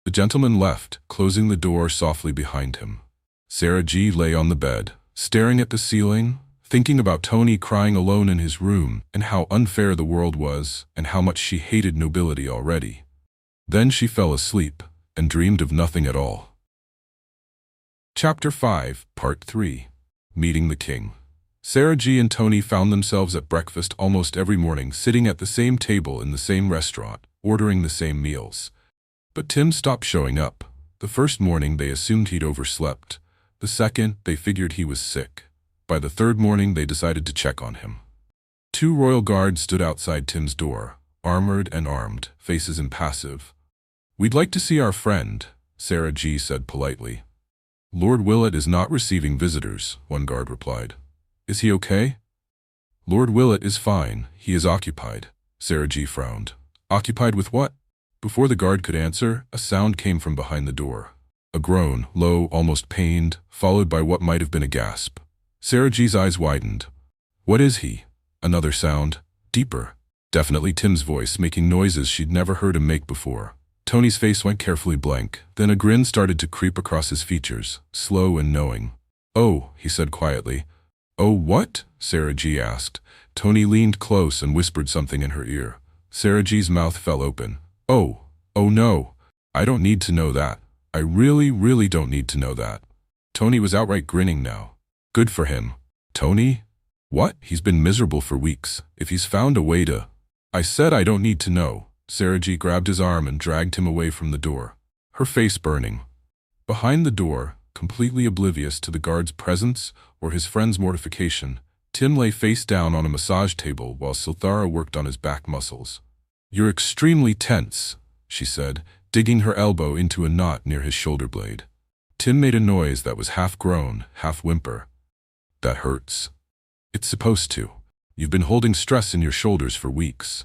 The gentleman left, closing the door softly behind him. Sarah G. lay on the bed, staring at the ceiling, thinking about Tony crying alone in his room and how unfair the world was and how much she hated nobility already. Then she fell asleep and dreamed of nothing at all. Chapter 5, Part 3. Meeting the King. Sarah G. and Tony found themselves at breakfast almost every morning, sitting at the same table in the same restaurant, ordering the same meals. But Tim stopped showing up. The first morning they assumed he'd overslept. The second, they figured he was sick. By the third morning they decided to check on him. 2 royal guards stood outside Tim's door, armored and armed, faces impassive. "We'd like to see our friend," Sarah G. said politely. "Lord Willett is not receiving visitors," one guard replied. "Is he okay?" "Lord Willett is fine. He is occupied." Sarah G. frowned. "Occupied with what?" Before the guard could answer, a sound came from behind the door. A groan, low, almost pained, followed by what might have been a gasp. Sarah G.'s eyes widened. "What is he?" Another sound, deeper. Definitely Tim's voice, making noises she'd never heard him make before. Tony's face went carefully blank, then a grin started to creep across his features, slow and knowing. "Oh," he said quietly. "Oh, what?" Sarah G asked. Tony leaned close and whispered something in her ear. Sarah G's mouth fell open. "Oh no. I don't need to know that. I really don't need to know that." Tony was outright grinning now. Good for him. Tony? What? He's been miserable for weeks. If he's found a way to... I said I don't need to know. Sarah G grabbed his arm and dragged him away from the door, her face burning. Behind the door, completely oblivious to the guard's presence or his friend's mortification, Tim lay face down on a massage table while Silthara worked on his back muscles. "You're extremely tense," she said, digging her elbow into a knot near his shoulder blade. Tim made a noise that was half groan, half whimper. "That hurts." "It's supposed to. You've been holding stress in your shoulders for weeks."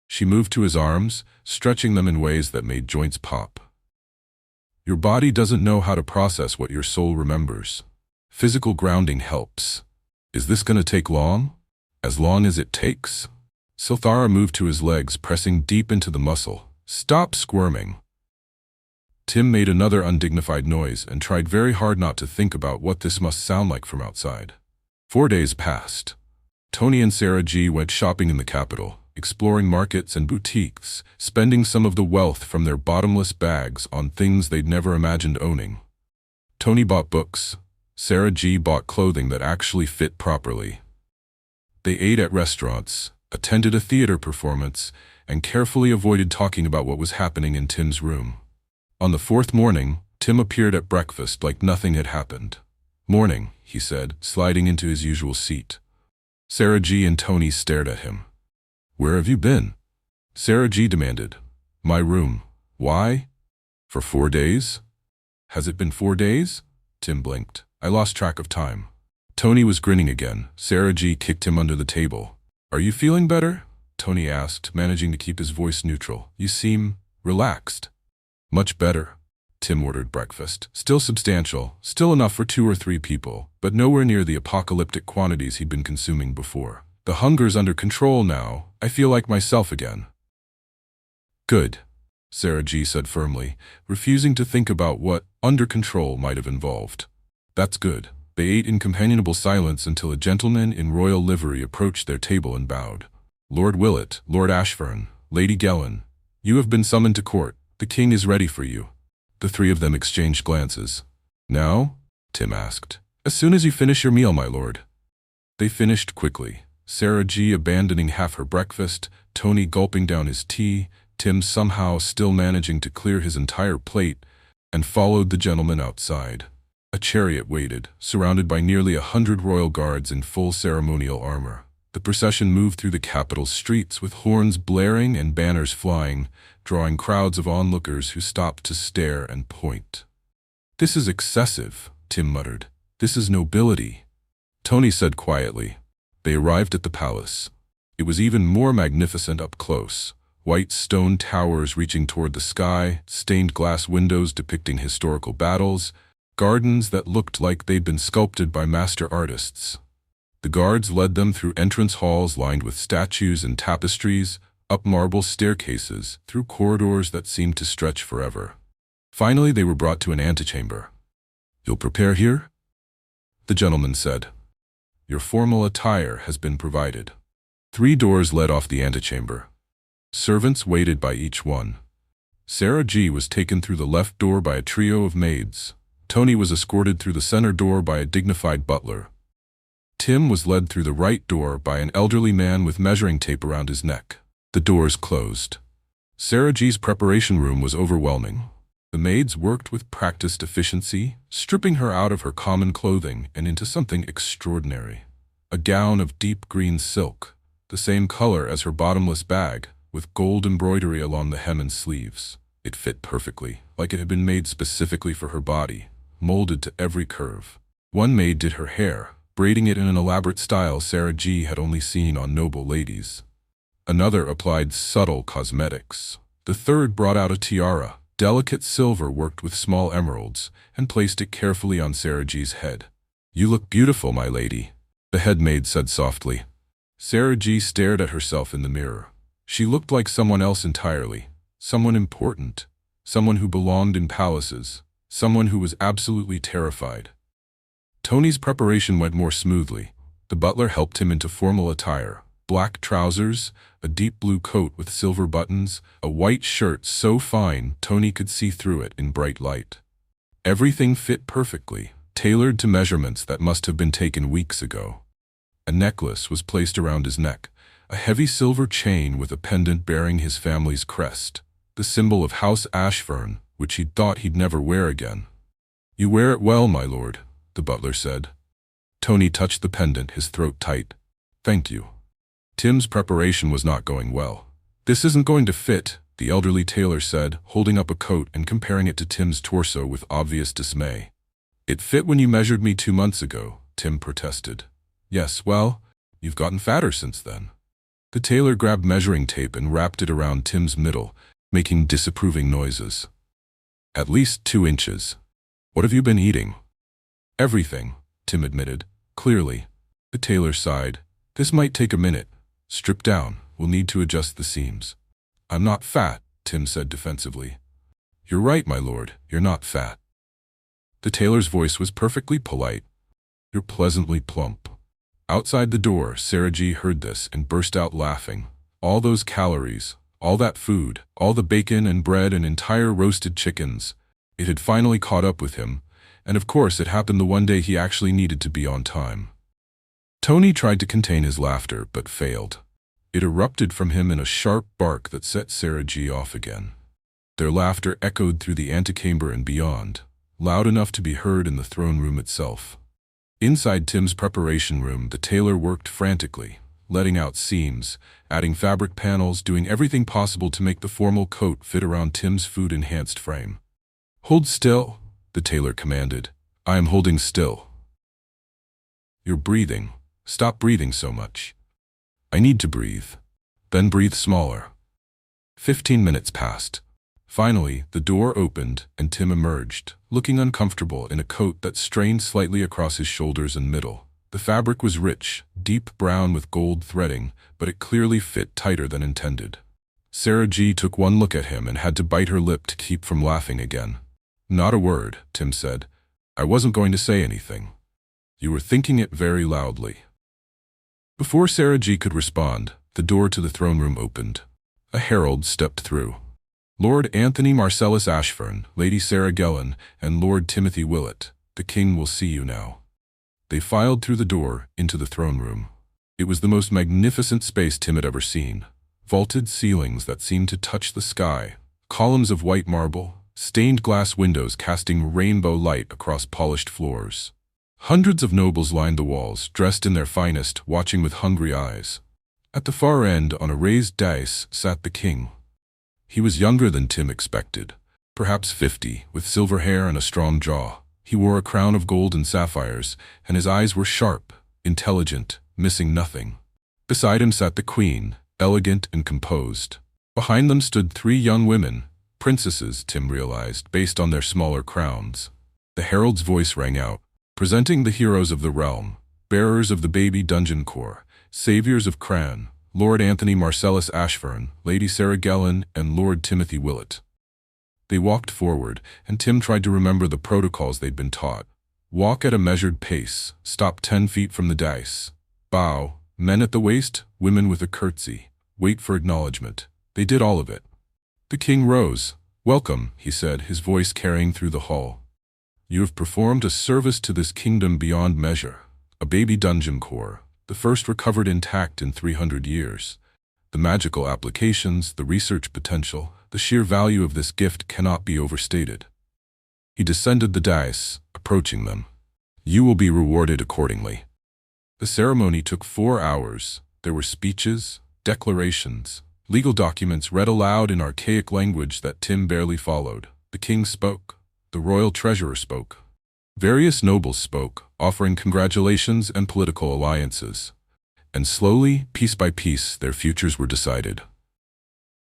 She moved to his arms, stretching them in ways that made joints pop. "Your body doesn't know how to process what your soul remembers. Physical grounding helps. Is this going to take long? As long as it takes." Silthara moved to his legs, pressing deep into the muscle. "Stop squirming." Tim made another undignified noise and tried very hard not to think about what this must sound like from outside. 4 days passed. Tony and Sarah G went shopping in the capital, exploring markets and boutiques, spending some of the wealth from their bottomless bags on things they'd never imagined owning. Tony bought books. Sarah G bought clothing that actually fit properly. They ate at restaurants, attended a theater performance, and carefully avoided talking about what was happening in Tim's room. On the 4th morning, Tim appeared at breakfast like nothing had happened. "Morning," he said, sliding into his usual seat. Sarah G and Tony stared at him. "Where have you been?" Sarah G demanded. "My room." "Why?" "For 4 days." "Has it been 4 days?" Tim blinked. "I lost track of time." Tony was grinning again. Sarah G kicked him under the table. "Are you feeling better?" Tony asked, managing to keep his voice neutral. "You seem relaxed." "Much better." Tim ordered breakfast. Still substantial, still enough for 2 or 3 people, but nowhere near the apocalyptic quantities he'd been consuming before. "The hunger's under control now. I feel like myself again." "Good," Sarah G said firmly, refusing to think about what under control might have involved. "That's good." They ate in companionable silence until a gentleman in royal livery approached their table and bowed. "Lord Willett, Lord Ashfern, Lady Gellin, you have been summoned to court. The king is ready for you." The 3 of them exchanged glances. "Now?" Tim asked. "As soon as you finish your meal, my lord." They finished quickly. Sarah G abandoning half her breakfast, Tony gulping down his tea, Tim somehow still managing to clear his entire plate, and followed the gentleman outside. A chariot waited, surrounded by nearly 100 royal guards in full ceremonial armor. The procession moved through the capital's streets with horns blaring and banners flying, drawing crowds of onlookers who stopped to stare and point. "This is excessive," Tim muttered. "This is nobility." Tony said quietly. They arrived at the palace. It was even more magnificent up close. White stone towers reaching toward the sky, stained glass windows depicting historical battles, gardens that looked like they'd been sculpted by master artists. The guards led them through entrance halls lined with statues and tapestries, up marble staircases, through corridors that seemed to stretch forever. Finally, they were brought to an antechamber. "You'll prepare here?" The gentleman said. "Your formal attire has been provided." 3 doors led off the antechamber. Servants waited by each one. Sarah G was taken through the left door by a trio of maids. Tony was escorted through the center door by a dignified butler. Tim was led through the right door by an elderly man with measuring tape around his neck. The doors closed. Sarah G's preparation room was overwhelming. The maids worked with practiced efficiency, stripping her out of her common clothing and into something extraordinary. A gown of deep green silk, the same color as her bottomless bag, with gold embroidery along the hem and sleeves. It fit perfectly, like it had been made specifically for her body, molded to every curve. One maid did her hair, braiding it in an elaborate style Sarah G had only seen on noble ladies. Another applied subtle cosmetics. The third brought out a tiara, delicate silver worked with small emeralds, and placed it carefully on Sarah G's head. "You look beautiful, my lady," the head maid said softly. Sarah G stared at herself in the mirror. She looked like someone else entirely, someone important, someone who belonged in palaces, someone who was absolutely terrified. Tony's preparation went more smoothly. The butler helped him into formal attire: black trousers, a deep blue coat with silver buttons, a white shirt so fine Tony could see through it in bright light. Everything fit perfectly, tailored to measurements that must have been taken weeks ago. A necklace was placed around his neck, a heavy silver chain with a pendant bearing his family's crest, the symbol of House Ashfern, which he'd thought he'd never wear again. "You wear it well, my lord," the butler said. Tony touched the pendant, his throat tight. "Thank you." Tim's preparation was not going well. "This isn't going to fit," the elderly tailor said, holding up a coat and comparing it to Tim's torso with obvious dismay. "It fit when you measured me 2 months ago," Tim protested. "Yes, well, you've gotten fatter since then." The tailor grabbed measuring tape and wrapped it around Tim's middle, making disapproving noises. "At least 2 inches. What have you been eating?" "Everything," Tim admitted. "Clearly." The tailor sighed. "This might take a minute. Strip down. We'll need to adjust the seams." "I'm not fat," Tim said defensively. "You're right, my lord. You're not fat." The tailor's voice was perfectly polite. "You're pleasantly plump." Outside the door, Sarah G. heard this and burst out laughing. All those calories, all that food, all the bacon and bread and entire roasted chickens. It had finally caught up with him, and of course it happened the one day he actually needed to be on time. Tony tried to contain his laughter, but failed. It erupted from him in a sharp bark that set Sarah G. off again. Their laughter echoed through the antechamber and beyond, loud enough to be heard in the throne room itself. Inside Tim's preparation room, the tailor worked frantically, letting out seams, adding fabric panels, doing everything possible to make the formal coat fit around Tim's food-enhanced frame. "Hold still," the tailor commanded. "I am holding still." "You're breathing. Stop breathing so much." "I need to breathe." "Then breathe smaller." 15 minutes passed. Finally, the door opened and Tim emerged, looking uncomfortable in a coat that strained slightly across his shoulders and middle. The fabric was rich, deep brown with gold threading, but it clearly fit tighter than intended. Sarah G. took one look at him and had to bite her lip to keep from laughing again. "Not a word," Tim said. "I wasn't going to say anything." "You were thinking it very loudly." Before Sarah G. could respond, the door to the throne room opened. A herald stepped through. "Lord Anthony Marcellus Ashfern, Lady Sarah Gellin, and Lord Timothy Willett, the king will see you now." They filed through the door into the throne room. It was the most magnificent space Tim had ever seen. Vaulted ceilings that seemed to touch the sky, columns of white marble, stained glass windows casting rainbow light across polished floors. Hundreds of nobles lined the walls, dressed in their finest, watching with hungry eyes. At the far end, on a raised dais, sat the king. He was younger than Tim expected, perhaps 50, with silver hair and a strong jaw. He wore a crown of gold and sapphires, and his eyes were sharp, intelligent, missing nothing. Beside him sat the queen, elegant and composed. Behind them stood 3 young women, princesses, Tim realized, based on their smaller crowns. The herald's voice rang out, presenting the heroes of the realm, bearers of the baby dungeon core, saviors of Cran, Lord Anthony Marcellus Ashfern, Lady Sarah Gellin, and Lord Timothy Willett. They walked forward, and Tim tried to remember the protocols they'd been taught. Walk at a measured pace, stop 10 feet from the dais. Bow, men at the waist, women with a curtsy. Wait for acknowledgement. They did all of it. The king rose. "Welcome," he said, his voice carrying through the hall. "You have performed a service to this kingdom beyond measure. A baby dungeon core, the first recovered intact in 300 years. The magical applications, the research potential, the sheer value of this gift cannot be overstated." He descended the dais, approaching them. "You will be rewarded accordingly." The ceremony took 4 hours. There were speeches, declarations, legal documents read aloud in archaic language that Tim barely followed. The king spoke. The royal treasurer spoke. Various nobles spoke, offering congratulations and political alliances. And slowly, piece by piece, their futures were decided.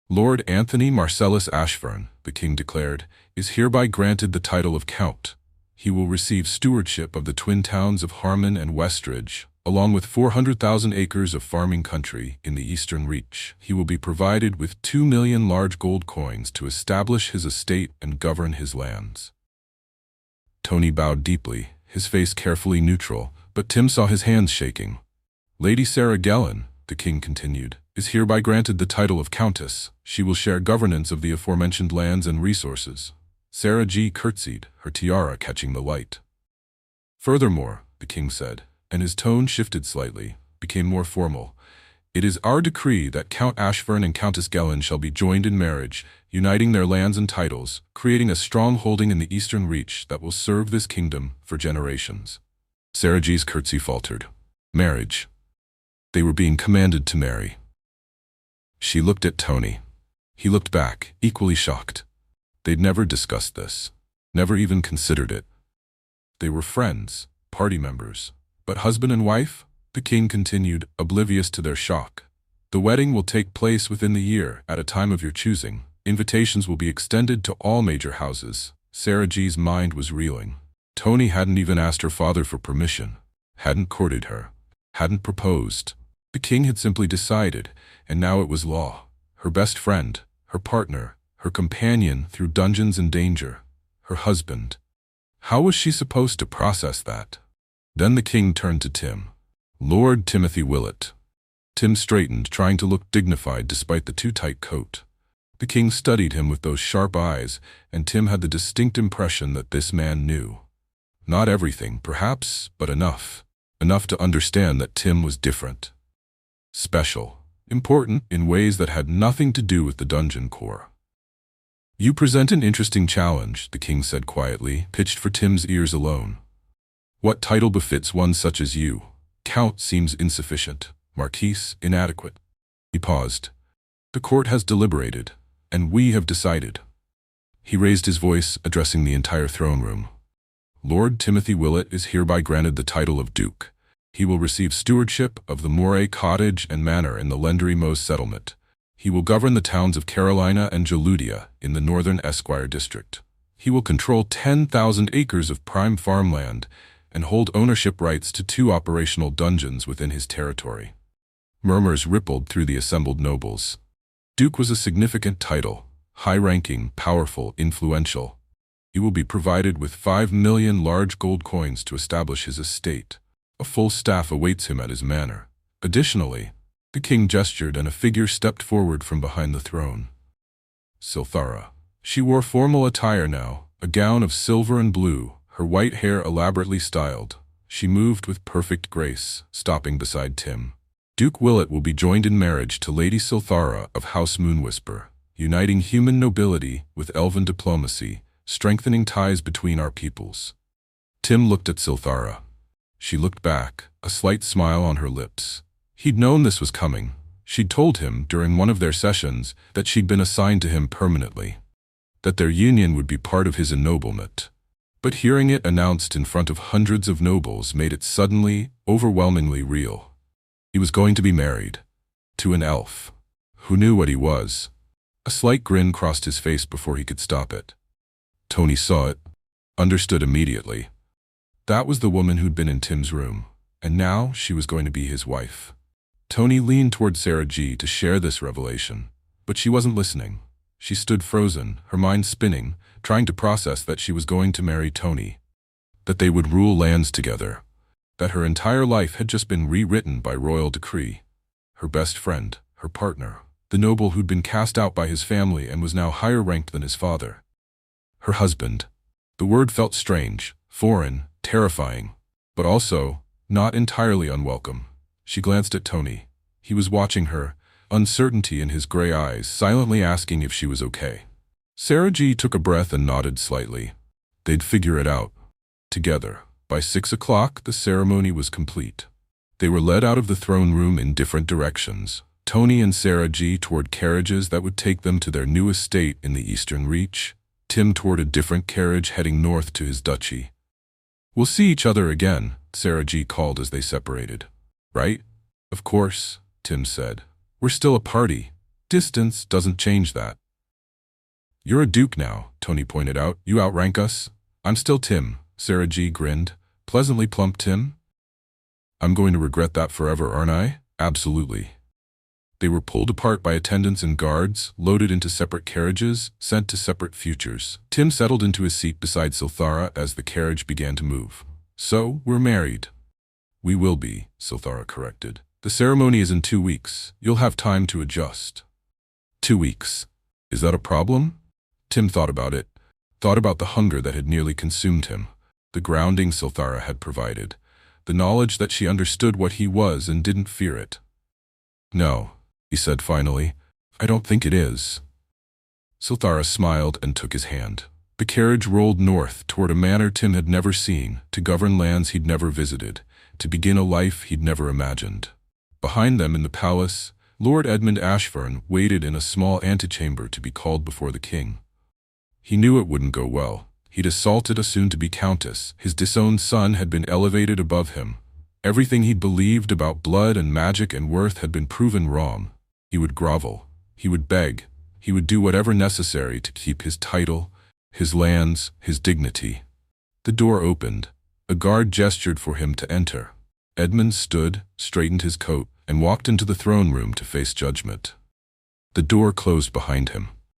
"Lord Anthony Marcellus Ashfern," the king declared, "is hereby granted the title of Count. He will receive stewardship of the twin towns of Harmon and Westridge, Along with 400,000 acres of farming country in the Eastern Reach, he will be provided with 2 million large gold coins to establish his estate and govern his lands. Tony bowed deeply, his face carefully neutral, but Tim saw his hands shaking. Lady Sarah Gellin, the king continued, is hereby granted the title of Countess. She will share governance of the aforementioned lands and resources. Sarah G. curtsied, her tiara catching the light. Furthermore, the king said, and his tone shifted slightly, became more formal, it is our decree that Count Ashfern and Countess Gellin shall be joined in marriage, uniting their lands and titles, creating a strong holding in the Eastern Reach that will serve this kingdom for generations. Sarah G's curtsy faltered. Marriage. They were being commanded to marry. She looked at Tony. He looked back, equally shocked. They'd never discussed this, never even considered it. They were friends, party members. But husband and wife? The king continued, oblivious to their shock. The wedding will take place within the year, at a time of your choosing. Invitations will be extended to all major houses. Sarah G's mind was reeling. Tony hadn't even asked her father for permission, hadn't courted her, hadn't proposed. The king had simply decided, and now it was law. Her best friend, her partner, her companion through dungeons and danger, her husband. How was she supposed to process that? Then the king turned to Tim. Lord Timothy Willett. Tim straightened, trying to look dignified despite the too tight coat. The king studied him with those sharp eyes, and Tim had the distinct impression that this man knew. Not everything, perhaps, but enough. Enough to understand that Tim was different. Special. Important in ways that had nothing to do with the dungeon core. You present an interesting challenge, the king said quietly, pitched for Tim's ears alone. What title befits one such as you? Count seems insufficient. Marquise, inadequate. He paused. The court has deliberated, and we have decided. He raised his voice, addressing the entire throne room. Lord Timothy Willett is hereby granted the title of Duke. He will receive stewardship of the Moray cottage and manor in the Lendary Moss settlement. He will govern the towns of Carolina and Jaludia in the northern Esquire district. He will control 10,000 acres of prime farmland and hold ownership rights to 2 operational dungeons within his territory. Murmurs rippled through the assembled nobles. Duke was a significant title, high-ranking, powerful, influential. He will be provided with 5 million large gold coins to establish his estate. A full staff awaits him at his manor. Additionally, the king gestured and a figure stepped forward from behind the throne. Silthara. She wore formal attire now, a gown of silver and blue, her white hair elaborately styled. She moved with perfect grace, stopping beside Tim. Duke Willett will be joined in marriage to Lady Silthara of House Moonwhisper, uniting human nobility with elven diplomacy, strengthening ties between our peoples. Tim looked at Silthara. She looked back, a slight smile on her lips. He'd known this was coming. She'd told him during one of their sessions that she'd been assigned to him permanently, that their union would be part of his ennoblement. But hearing it announced in front of hundreds of nobles made it suddenly, overwhelmingly real. He was going to be married. To an elf. Who knew what he was. A slight grin crossed his face before he could stop it. Tony saw it, understood immediately. That was the woman who'd been in Tim's room, and now she was going to be his wife. Tony leaned toward Sarah G to share this revelation, but she wasn't listening. She stood frozen, her mind spinning, trying to process that she was going to marry Tony, that they would rule lands together, that her entire life had just been rewritten by royal decree. Her best friend, her partner, the noble who'd been cast out by his family and was now higher ranked than his father. Her husband. The word felt strange, foreign, terrifying, but also not entirely unwelcome. She glanced at Tony. He was watching her, uncertainty in his gray eyes, silently asking if she was okay. Sarah G took a breath and nodded slightly. They'd figure it out. Together. By 6 o'clock, the ceremony was complete. They were led out of the throne room in different directions. Tony and Sarah G toward carriages that would take them to their new estate in the Eastern Reach. Tim toward a different carriage heading north to his duchy. We'll see each other again, Sarah G called as they separated. Right? Of course, Tim said. We're still a party. Distance doesn't change that. You're a duke now, Tony pointed out. You outrank us. I'm still Tim, Sarah G grinned. Pleasantly plump Tim? I'm going to regret that forever, aren't I? Absolutely. They were pulled apart by attendants and guards, loaded into separate carriages, sent to separate futures. Tim settled into his seat beside Silthara as the carriage began to move. So, we're married. We will be, Silthara corrected. The ceremony is in 2 weeks. You'll have time to adjust. 2 weeks. Is that a problem? Tim thought about it, thought about the hunger that had nearly consumed him, the grounding Silthara had provided, the knowledge that she understood what he was and didn't fear it. No, he said finally. I don't think it is. Silthara smiled and took his hand. The carriage rolled north toward a manor Tim had never seen, to govern lands he'd never visited, to begin a life he'd never imagined. Behind them in the palace, Lord Edmund Ashfern waited in a small antechamber to be called before the king. He knew it wouldn't go well. He'd assaulted a soon-to-be countess. His disowned son had been elevated above him. Everything he'd believed about blood and magic and worth had been proven wrong. He would grovel. He would beg. He would do whatever necessary to keep his title, his lands, his dignity. The door opened. A guard gestured for him to enter. Edmund stood, straightened his coat, and walked into the throne room to face judgment. The door closed behind him.